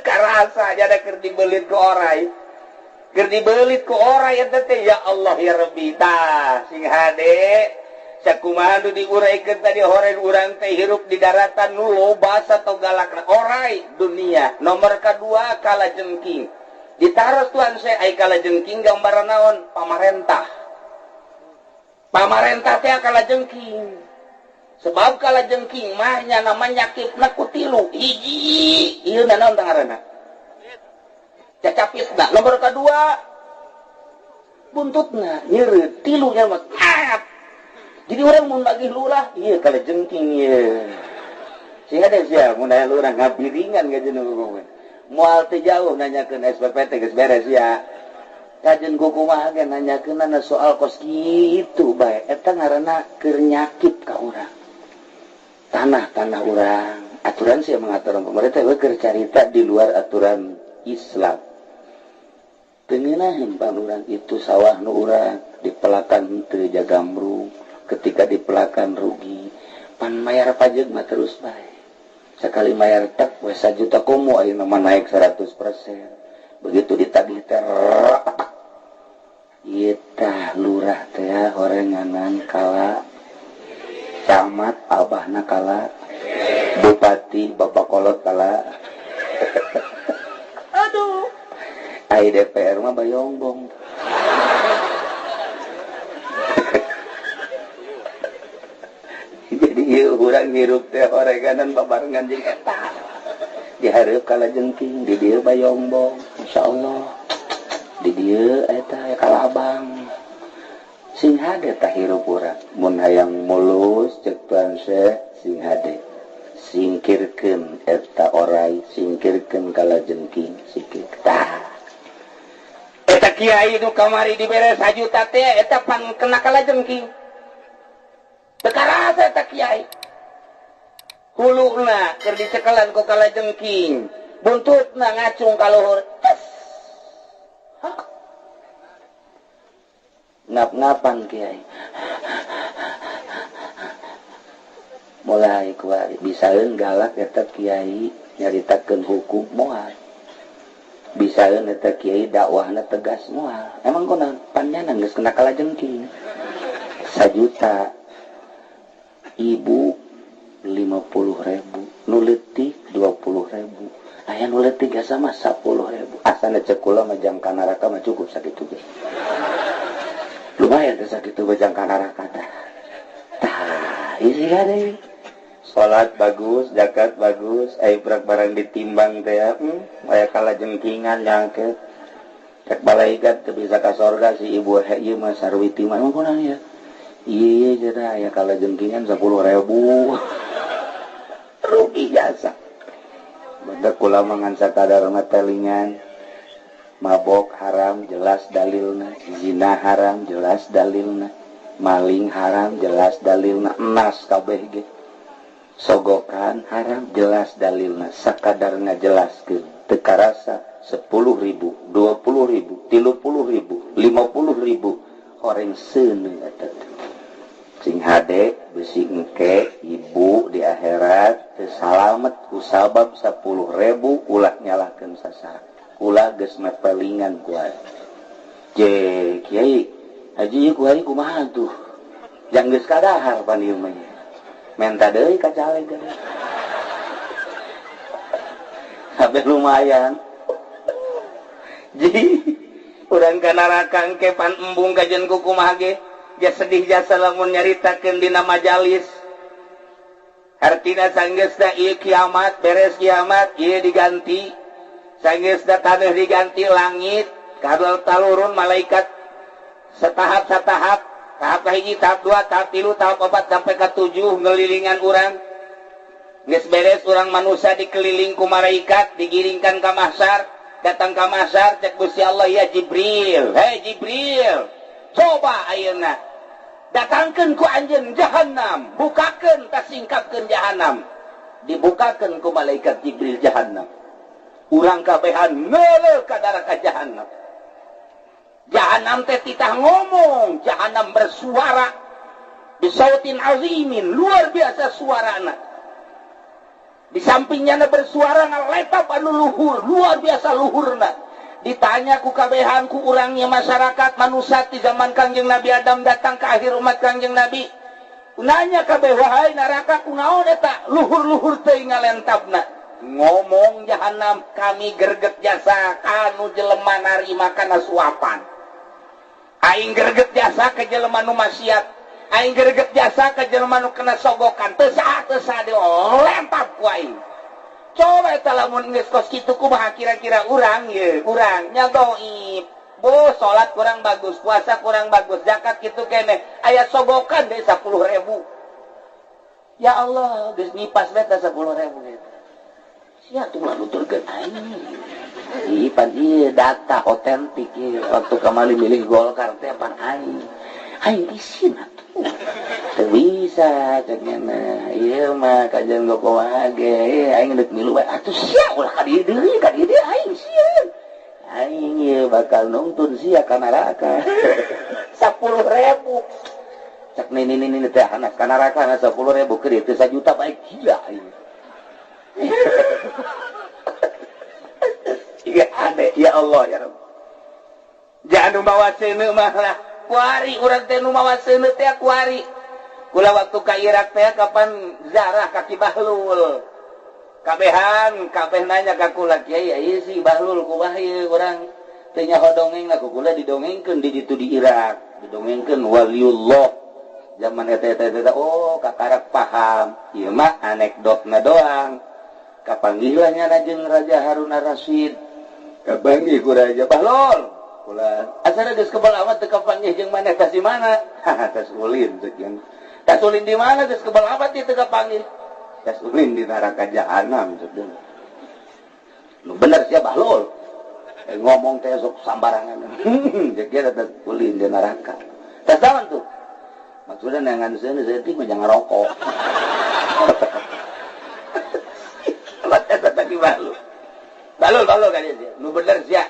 karasa aja ada keur dibelit ku orai eta teh ya Allah ya Rabbi tah sing hade sakumaha nu diuraykeun tadi horeun urang teh hirup di daratan nu loba atau galakna orai dunia nomor kedua kalajengking ditaros tuan saya ai kalajengking gambaran naon pamarentah teh kalajengking sebab kalajengking mah nya namanya nyakitna ku tilu hiji ieu naon tah ngaranna cacapitna nomor kedua buntutna nyeureut tilunya mah jadi orang mun bagi lurah ieu kalajengking ieu sing ada sia mun aya lurah ngabiringan gajeun moal teu jauh nanyakeun SPP teh geus beres ya kajen kumaha ge nanyakeunna soal kos kitu bae eta ngaranna keur nyakit ka urang tanah urang aturan sih mengatur pemerintah we keur carita di luar aturan Islam tengenahin panuran itu sawah nu urang dipelakan teu jagambrung ketika dipelakan rugi pan mayar pajak mah terus bae sekali mayar tak we 1 juta komo ayeuna mah naik 100%. Begitu ditagih teh ieu tah lurah teh horenganan kala camat abahna kala bupati bapak kolot kala aduh ai DPR mah bayombong jadi ieu urang hirup teh horenganan babarengan jeung eta dihareup kalajengking di dieu bayombong insyaallah di dieu eta kalabang sing hade tah hirup urang mun hayang mulus cek Tuan Syekh sing hade singkirkeun eta orai singkirkeun kalajengking sikit tah eta kiai nu kamari dibere 1 juta teh eta pan kena kalajengking teu karasa eta kiai huluna keur dicekelan ku kalajengking buntutna ngacung ka luhur ngap-ngapan kiai mulai kuari bisaeun galak eta kiai nyaritakeun hukum moal bisaeun eta kiai dakwahna tegas moal emang kunaon panjana geus kena kalajengking 1 juta ibu 50.000 nu leutik 20.000 aya nu leutik gasa mah 10.000 asana cek kula mah jang kana neraka mah cukup sakitu ge lumayan teh sakitu bejang kana neraka tah isi hade salat bagus zakat bagus aya barang ditimbang teh aya kalajengkingan nyangket cek malaikat teu bisa ka sorga si ibu ieu mah sarwiti mah emang kunaon ya iya cenah aya kalajengkingan 10.000 rugi jasa badak kula mangan sakadar mah telingan mabok haram jelas dalilna zina haram jelas dalilna maling haram jelas dalilna enas kabeh ge sogokan haram jelas dalilna sakadar ngajelaskeun teu karasa 10.000 20.000 30.000 50.000 horeng seuneu eta sing hade besi engke ibu di akhirat teu salamet ku sabab 10.000 ulah nyalahkeun sasaran ulah geus mepelingan ku ari je kiai haji ieu ku ari kumaha tuh jang geus kadahar pan ieu mah menta deui ka caleg deui sampai lumayan jadi urang ka neraka engke pan embung kajen ku kumaha ge dia sedih jasa lamun nyaritakeun dina majalis artina sanggeusna ieu kiamat beres kiamat ieu diganti sanggeusna taneuh diganti langit kadal talurun malaikat setahap tahap kahiji tahap 2 tahap 3 tahap 4 sampai ka 7 ngelilingan urang geus beres urang manusia dikeliling ku malaikat digiringkan ka mahsyar datang ka mahsyar cek Gusti Allah ya Jibril hei Jibril coba ayeuna datangkeun ku anjeun jahanam bukakeun tasingkapkeun jahanam dibukakeun ku malaikat Jibril jahanam urang kabehan ngeuleuh ka neraka jahanam jahanam teh titah ngomong jahanam bersuara bisautin azimin luar biasa suarana di sampingnya bersuara ngaletap anu luhur luar biasa luhurna ditanya ku kabehan ku urangnya masyarakat manusia di zaman Kangjeng Nabi Adam datang ke akhir umat Kangjeng Nabi nanya kabeh wahai neraka kunaon eta luhur-luhur teuing ngalentapna ngomong jahanam kami gerget jasa kanu jelema narima kana suapan aing gerget jasa ke jelema nu maksiat aing gerget jasa ke jelema nu kena sogokan teu saha lempap ku aing coba eta lamun geus kos kitu kumaha kira-kira urang ye urang nya dhaif bo salat kurang bagus puasa kurang bagus zakat kitu keneh aya sogokan deui 10.000 ya Allah geus nipas beta 10.000 eta sia tuh nuturkeun aing pan ieu data otentik ieu waktu kamali milih Golkar teh pan aing aing isin atuh teu bisa ceknya nah ieu mah kajian gokoa ge aing deuk milu bae atuh sia ulah ka dieu deui aing sieun aing ieu bakal nungtun sia ka neraka 10.000 cek ini teh anak ka neraka 10.000 keur dieu teu 1 juta bae gila aing ya ade ya Allah ya Rabb jangan bawa seuneu mah lah kuari urang teh nu mawa seuneu teh kuari kula waktu ka Irak teh kapan zarah kaki Bahlul kabehan kabeh nanya ka kula kiai ieu si Bahlul kumaha ieu urang teu nyaho dongeng lah ku kula didongengkeun di ditu di Irak didongengkeun waliullah zaman eta oh kakarak paham ieu mah anekdotna doang kapanggih lah nyana jeung Raja Harun ar-Rasyid kapanggih ku Raja Bahlul kula asal geus kebal amat teu kapanggih jeung maneh tas di mana tas ulin sekian tas ulin di mana geus kebal amat teu kapanggih tas ulin di neraka jahanam ceuk lu bener sia Bahlul ngomong teh sok sambarangan jeung kieu tas ulin di neraka tas naon tuh maksudna nangan seuneu seutik mah jangan ngarokok tadi Bahlul kan dia nu bener sia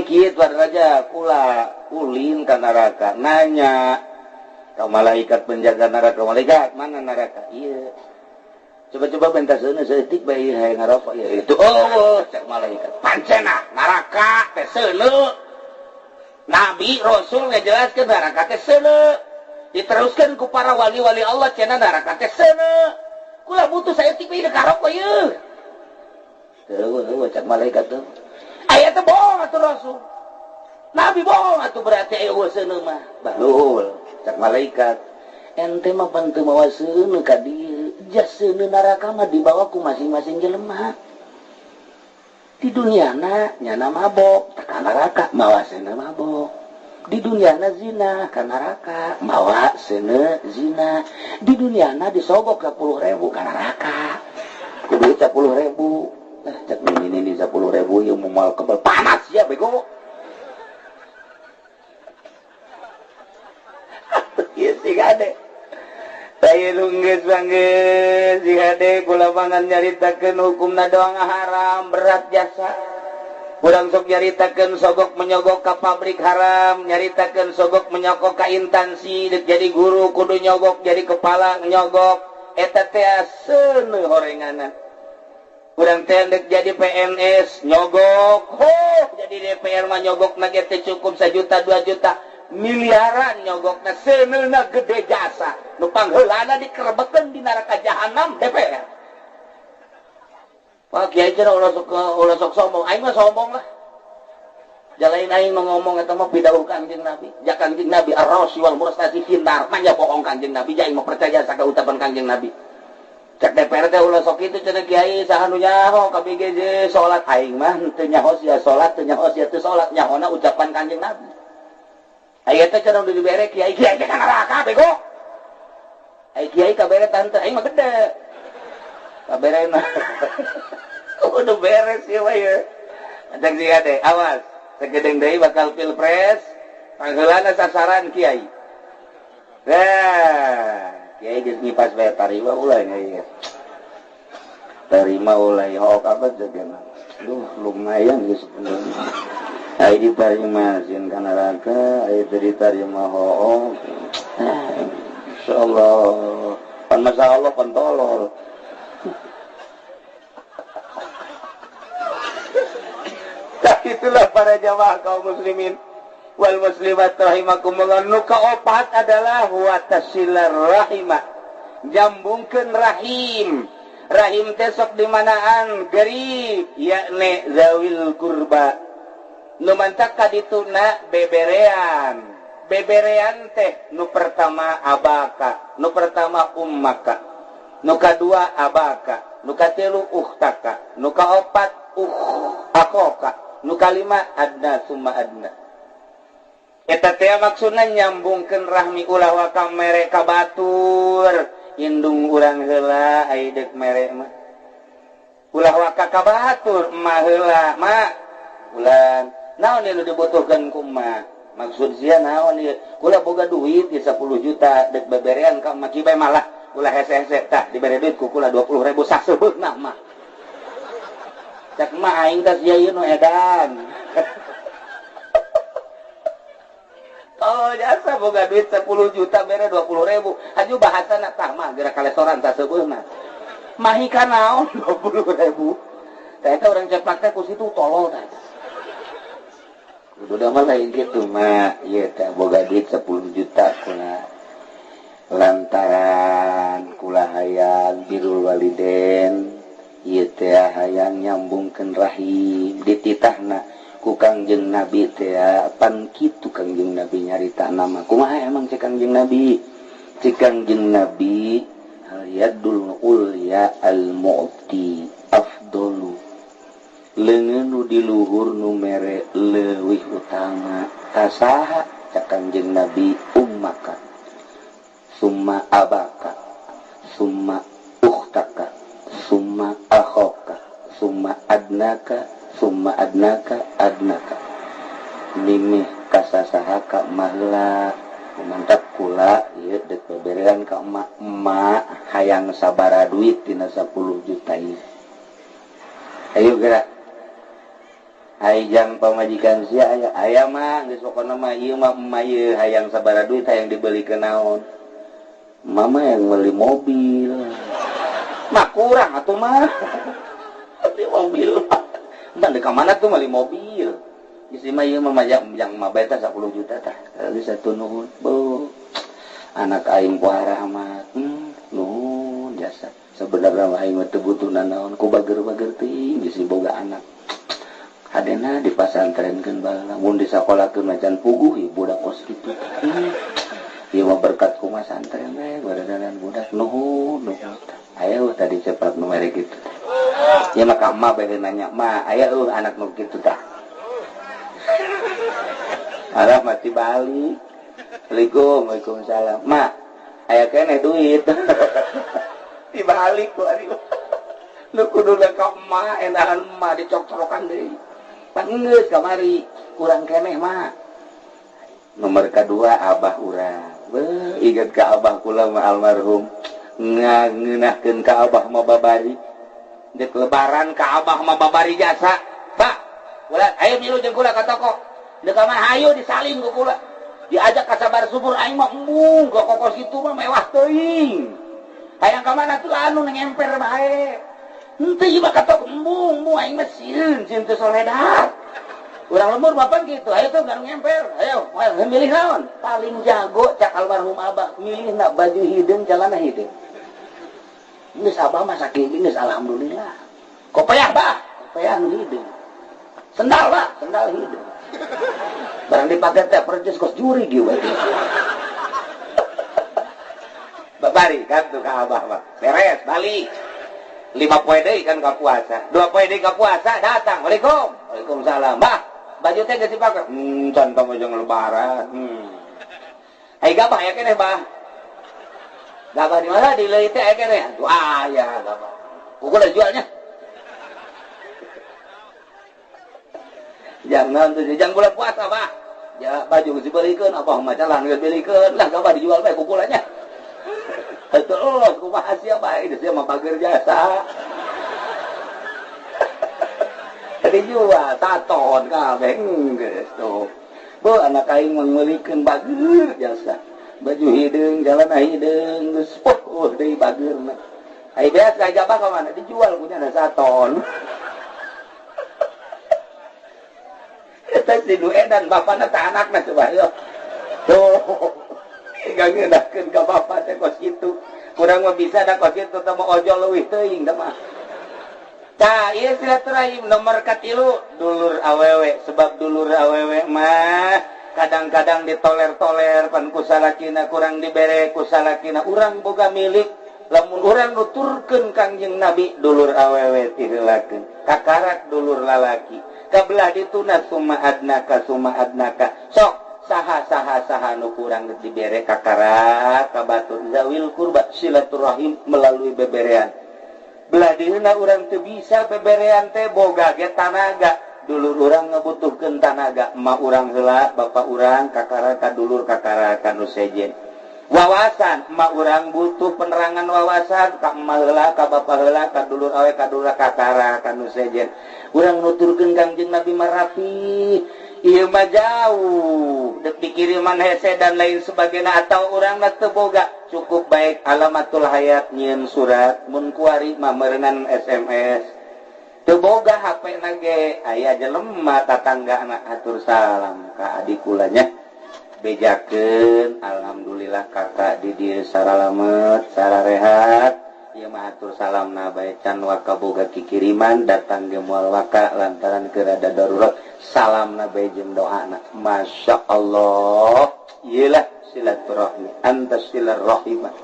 kitu Raja kula ulin ka neraka nanya ka malaikat penjaga neraka malaikat mana neraka ieu coba bentar seuneu seutik bae hayang ngarokok ya itu oh cek malaikat pancena neraka teh seuneu nabi rasul ngajelaskeun neraka teh seuneu diteruskeun ku para wali-wali Allah cenah neraka teh seuneu kula butuh saeutik bae ngarokok ieu teueuh cek malaikat tuh aya teh bohong atuh rasul nabi bohong atuh berarti aya seuneu mah Bahlul cek malaikat ente mah pan teu mawa seuneu ka dieu jas seuneu neraka mah dibawa ku masing-masing jelema di duniana nyana mabok ka neraka mawa seuneu mabok di duniana zina ka neraka mawa seuneu zina di duniana disogok 10.000 ka neraka kudu 10.000 cek ini 10.000 yang mau kebal panas ya bego iya sih gade saya lungges bangges si gade kula pangan nyaritakeun hukumna doang haram berat jasa kurang sok nyaritakeun sogok menyogok ka pabrik haram nyaritakeun sogok menyogok ka instansi jadi guru kudu nyogok jadi kepala nyogok eta teh seuneu horenganan kurang tendek jadi PNS nyogok jadi DPR mah nyogok na teh cukup 1 juta 2 juta miliaran nyogok na seuneuna gede jasa nu pangheulana dikerebekeun di neraka jahanam DPR Pak Kiai cenah ulah sok sombong aing mah sombong lah jalain aing ngomong eta mah pidawuh Kanjeng Nabi ja Kanjeng Nabi ar-rasul wal murstasi finnar mah nya bohong Kanjeng Nabi ja aing mah percaya saka ucapan Kanjeng Nabi cek DPR teh ulah sok kitu cenah kiai saha nu nyaho ka BGJ salat aing mah teu nyaho sia salat teu nyaho sia teu salat nyahona ucapan Kanjeng Nabi aya teh cenah udah dibere kiai teh ka neraka bego ai kiai kabere tante aing mah gede kabere mah udah beres ya we cek siga teh awas segedeng deui bakal pilpres pangheulana sasaran kiai nah kiai geus ngipas bae tarima ulah nya tarima ulah hok apa jagana duh lumayan geus ai ditarima sin ka neraka ai ditarima hook insyaallah pan masyaallah pan tolol itulah para jamaah kaum muslimin wal muslimat rahimakumullah nu kaopat adalah wa tasilar rahimah jambungkeun rahim teh sok di manaan garib yakni zawil qurba nu mantak ka dituna beberean teh nu pertama abaka nu pertama ummaka nu kadua abaka nu katilu ukhtaka nu kaopat akoka nu kalima adna summa adna eta teh maksudna nyambungkeun rahmi ulah wa ka mere ka batur indung urang heula ai deuk mere mah ulah wa ka batur mah heula mak ulan naon nu dibutuhkeun ku mah maksud sia naon ieu kula boga duit di 10 juta dek beberean ka maki bae malah kula hese-hese tah dibere duit ku kula 20.000 sasebeutna mah cak mah aing teh sia ieu nu edan oh jasa boga duit 10 juta bere 20.000 aju bahasana tah mah geura kalesoran sasebeutna mahi ka naon 20.000 teh eta urang cepak teh ku situ tolol teh udah mah lain gitu mah ieu teh boga duit 10 juta kula lantaran kula hayang birrul walidain ieu teh hayang nyambungkeun rahim dititahna ku Kangjeng Nabi teh pan kitu Kangjeng Nabi nyarita nama kumaha emang cek Kangjeng Nabi cek Kangjeng Nabi yadul ulya al mu'ti afdalu leungeun nu di luhur nu mere leuwih utama tasaha cak Kangjeng Nabi ummaka summa abaka summa ukhtaka summa akhaka summa adnaka adnaka mimih kasasahaka mahla mantap kula ieu dek beberean ka emak hayang sabara duit tina 10 juta ieu ayo gerak hayang pamajikan sia aya mah geus pokona mah ieu mah emak ieu hayang sabara duit hayang dibelikeun naon mama yang beli mobil mah kurang atuh mah beli mobil entah di mana tuh beli mobil isi mah ieu mah yang mah bae teh 10 juta tah geus satu nuhun bu anak aing puara amat nuhun jasa sebenarnya mah aing teu butuh naon ku bager-bager teuing geus boga anak hadena di pasantrenkeun baheula mun disakolahkeun macan puguh ieu budak kos kitu ieu mah berkat ku santren we baradanan budak nuhun aya tadi cepat nu mere kitu ieu mah ka emak bae nanya ma aya anak nu kitu tah arah mati balik Assalamualaikum Waalaikumsalam ma aya keneh duit dibalik ku ari lu kudu ka emak endahan emak dicok-cokokan deui pan geus kamari kurang keneh mah nomor kedua abah urang inget ka abah kula mah almarhum ngeunahkeun ka abah mah babari dek lebaran ka abah mah babari jasa pak ulah ayo milu jeung kula ka toko dek mah hayu disalim ku kula diajak ka sabar subur aing mah embung ka kokos kitu mah mewah teuing hayang ka mana tuh anu ngemper bae henteu ieu mah ka toko embung aing mah sieun teu soledat urang lembur bapan gitu ayo tuh gak ngemper ayo milih naon paling jago cak almarhum abah milih nak baju hideung celana hideung geus abah mah sakieu geus alhamdulillah kopiah bah kopiah nu hideung sendal bah sendal hideung barang dipake teh percis kos juri ge we babari kan tuh ka abah mah beres balik 5 poe deui kan ka puasa 2 poe deui ka puasa datang Waalaikumsalam bah baju teh geus dipake can ka mah jeung lebaran ai gabah ya keneh bah gabah di mana di leuit teh aya keneh atuh aya gabah kukulah jualnya jangan tuh jangan bulan puasa bah ya baju geus dibelikeun abah mah calan geus dibelikeun lah gabah dijual bae kukulanya atuh kumaha sia bae geus mah bager jasa dijual taton kabeh geus tuh bu anak aing mah meulikeun bager jasa baju hideung celana hideung geus deui bageurna ai biasa gabah ka mana dijual punya saton eta si nu edan bapana teh anakna coba yo tuh gak ngeunakeun ka bapa teh kos kitu kurang mah bisa da kos kitu teh mah ojol leuwih teuing da mah tah ieu silaturahim nomor katilu dulur awewe sebab dulur awewe mah kadang-kadang ditoler-toler pan ku salakina kurang dibere ku salakina urang boga milik lamun urang nuturkeun Kangjeng Nabi dulur awewe tiheulakeun kakarak dulur lalaki kabelah dituna summa adnaka sok saha nu kurang dibere kakarak kabatur zawil kurba silaturahim melalui beberean belah dieuna urang teu bisa beberean teh boga ge tanaga dulu orang ngebutuhkan tanaga emak orang heula bapak orang kakara kadulur kakara kanu sejen wawasan emak orang butuh penerangan wawasan ka emak heula ka bapak heula kadulur awe kadulur kakara kanu sejen urang nuturkeun Kangjeng Nabi marapi ieu mah jauh dek dikiriman hese dan lain sebagainya atau urang teu boga cukup baik alamatul hayat nyieun surat mun kuari mah meureunnan SMS teu boga HP nage aya jelema tatanggana atur salam ka adik kulanya bejakeun alhamdulillah kakak di dieu saralamet sararehat ieu mah atur salamna bae can waka boga kikiriman datang ge moal waka lantaran keur ada darurat salamna bae jeung doana masyaallah ieulah silaturahmi antas silaturahimah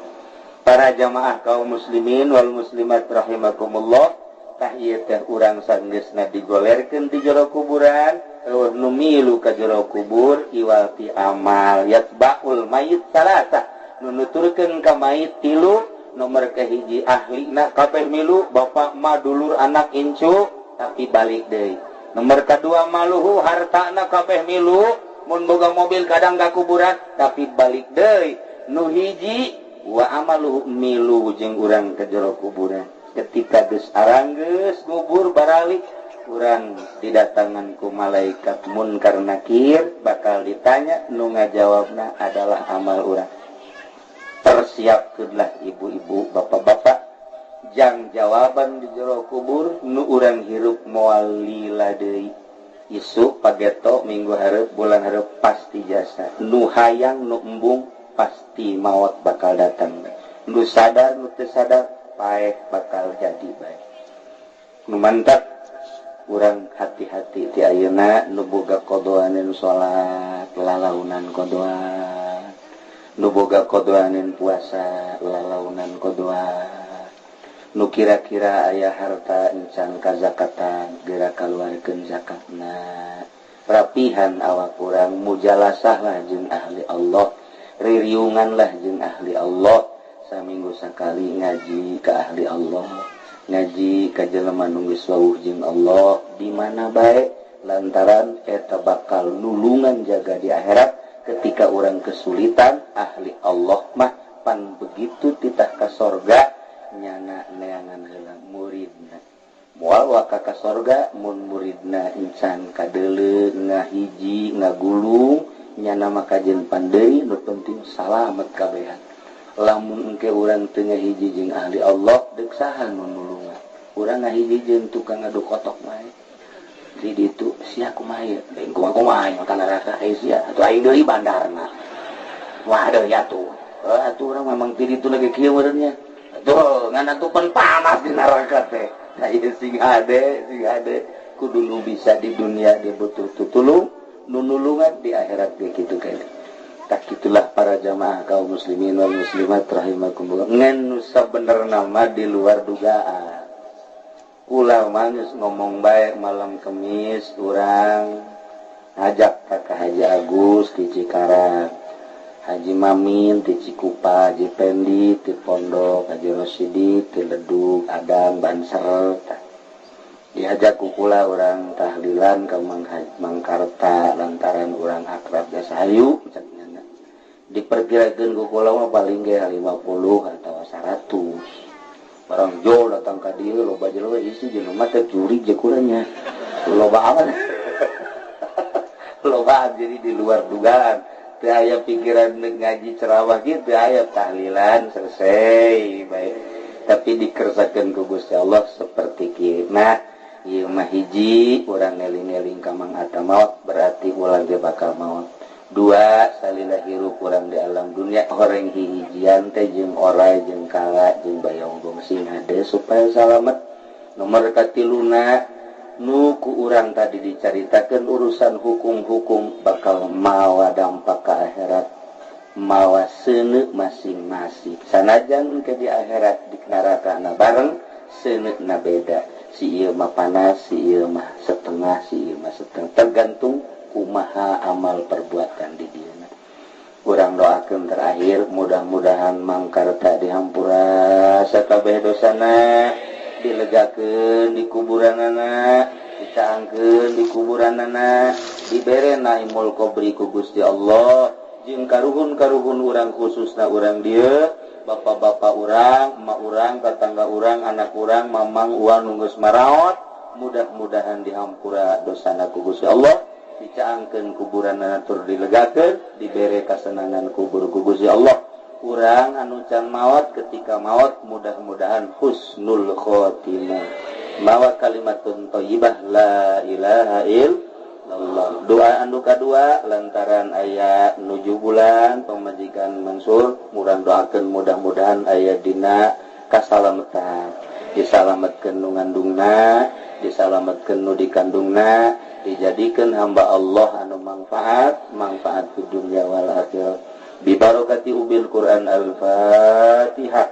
para jamaah kaum muslimin wal muslimat rahimakumullah tah ieu teh urang sanggeusna digolerkeun di jero kuburan nu milu ka jero kubur iwal ti amal yatbaul mayit salasa nu nuturkeun ka mayit tilu nomor kahiji ahlina kabeh milu bapak ma dulur anak incu tapi balik deui nomor kadua maluhu hartana kabeh milu mun boga mobil kadang ka kuburan tapi balik deui nu hiji wa amaluhu milu jeung urang ka jero kuburan ketika geus aranggeus kubur baralik urang didatangan ku malaikat munkar nakir bakal ditanya nu ngajawabna adalah amal urang persiapkeunlah ibu-ibu bapak-bapak jang jawaban di jero kubur nu urang hirup moal lila deui isu pageto minggu hareup bulan hareup pasti jasa nu hayang nu embung pasti maut bakal datang nu sadar nu teu sadar baik bakal jadi baik nu mantap urang hati-hati ti ayeuna nu boga qodhoaneun salat lalaunan qodhoan nu boga qodhoaneun puasa lalaunan qodhoan nu kira-kira aya harta encan kazakatan geura kaluarkeun zakatna rapihan awak urang mujalasahlah jeung ahli Allah ririunganlah jeung ahli Allah saminggu sakali ngaji ka ahli Allah ngaji ka jelema nu geus wawuh jeung Allah di mana bae lantaran eta bakal nulungan jaga di akhirat ketika orang kesulitan ahli Allah mah pan begitu titah ka sorga nyana neangan heula muridna moal waka ka sorga mun muridna encan kadeuleu ngahiji ngagulung nyana mah kajen pandeui nu penting salamet kabehan lamun engke urang teu ngahiji jeung ahli Allah deuk saha nu nulungan urang ngahiji jeung tukang ngaduk kotok mah di ditu sia kumaha ieu beng kumaha makan neraka sia atuh aing deui bandarna wah deui atuh atuh urang memang di ditu lagi kieu meureunnya atuh ngan atuh pan panas di neraka teh nah ieu sing hade kudu nu bisa di dunia dia butuh tutulung nu nulungan di akhirat ge kitu kae tak itulah para jamaah kaum muslimin wal muslimat rahimakumullah ngan sabenerna mah di luar dugaan ulah manis ngomong baik malam Kemis urang ngajak ka Haji Agus di Cikarang Haji Mamin di Cikupa Haji Pendi di Pondok Haji Rosidi di Ledug Adang Banser diajak kukula orang tahlilan ke Mangkarta lantaran orang akrab biasa hayu diperkirakan kukula mah paling ge 50 atau 100 barang jo datang ka dieu loba jelema isi jeung mah teh curi je kulanya loba apa loba jadi di luar dugaan teu aya pikiran ngaji ceramah kieu teu aya tahlilan selesai baik tapi dikersakeun ku Gusti Allah seperti kieu nah ieu mah hiji urang eling-eling ka Mang Ata maot berarti ulah ge bakal maot dua salila hirup urang di alam dunia horeng hijian teh jeung orai jeung kala jeung bayonggong sing hade supaya salamet nomor katiluna nu ku urang tadi dicaritakeun urusan hukum-hukum bakal mawa dampak ka akhirat mawa seuneu masing-masing sanajan ke di akhirat di nerakana bareng seuneu beda si ieu mah panas si ieu mah setengah si ieu mah setengah tergantung kumaha amal perbuatan di dieu. Urang doakeun terakhir mudah-mudahan Mangkarta dihampura sakabeh dosana dilegakeun di kuburanana dicaangkeun di kuburan nana dibere naimul qabri ku Gusti Allah jeung karuhun-karuhun urang khususna urang dieu bapak-bapak urang, emak urang, tetangga urang, anak urang, mamang uang nunggus maraot mudah-mudahan dihampura dosana ku Gusti Allah dicaangkeun kuburan nana tur dilegakeun dibere kasenangan kubur ku Gusti Allah urang anu can maot ketika maot mudah-mudahan husnul khotimah mawa kalimatun thayyibah la ilaha illallah. Doa anu kadua lantaran aya nuju bulan pamajikan Mansur murang doakeun mudah-mudahan aya dina kasalametan disalametkeun nu ngandungna disalametkeun nu dikandungna dijadikeun hamba Allah anu manfaat fi dunya wal akhirah bibarakati ubil Quran al-Fatihah.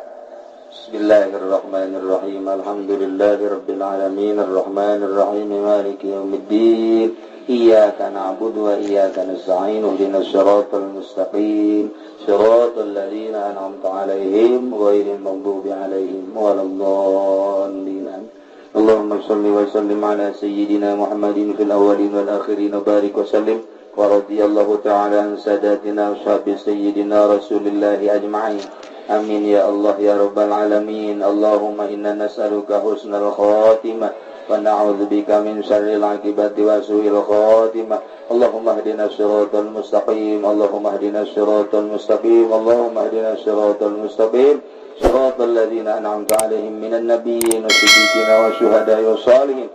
Bismillahirrahmanirrahim. Alhamdulillahirabbil alamin arrahmanir rahim maliki yaumiddin. Iyyaka na'budu wa iyyaka nasta'in ihdinas siratal mustaqim siratal ladzina an'amta 'alaihim ghairil maghdubi 'alaihim waladdallin. Allahumma shalli wa sallim ala sayyidina Muhammadin fil awwalin wal akhirin wa barik wa sallim ورضي الله تعالى عن ساداتنا وصحاب سيدنا رسول الله أجمعين آمين يا الله يا رب العالمين. اللهم إنا نسألك حسن الخاتمة ونعوذ بك من شر العاقبة وسوء الخاتمة. اللهم اهدنا الصراط المستقيم اللهم اهدنا الصراط المستقيم اللهم اهدنا الصراط المستقيم صراط الذين أنعمت عليهم من النبيين والصديقين والشهداء والصالحين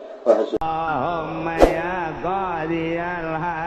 اللهم يا قاضي الحق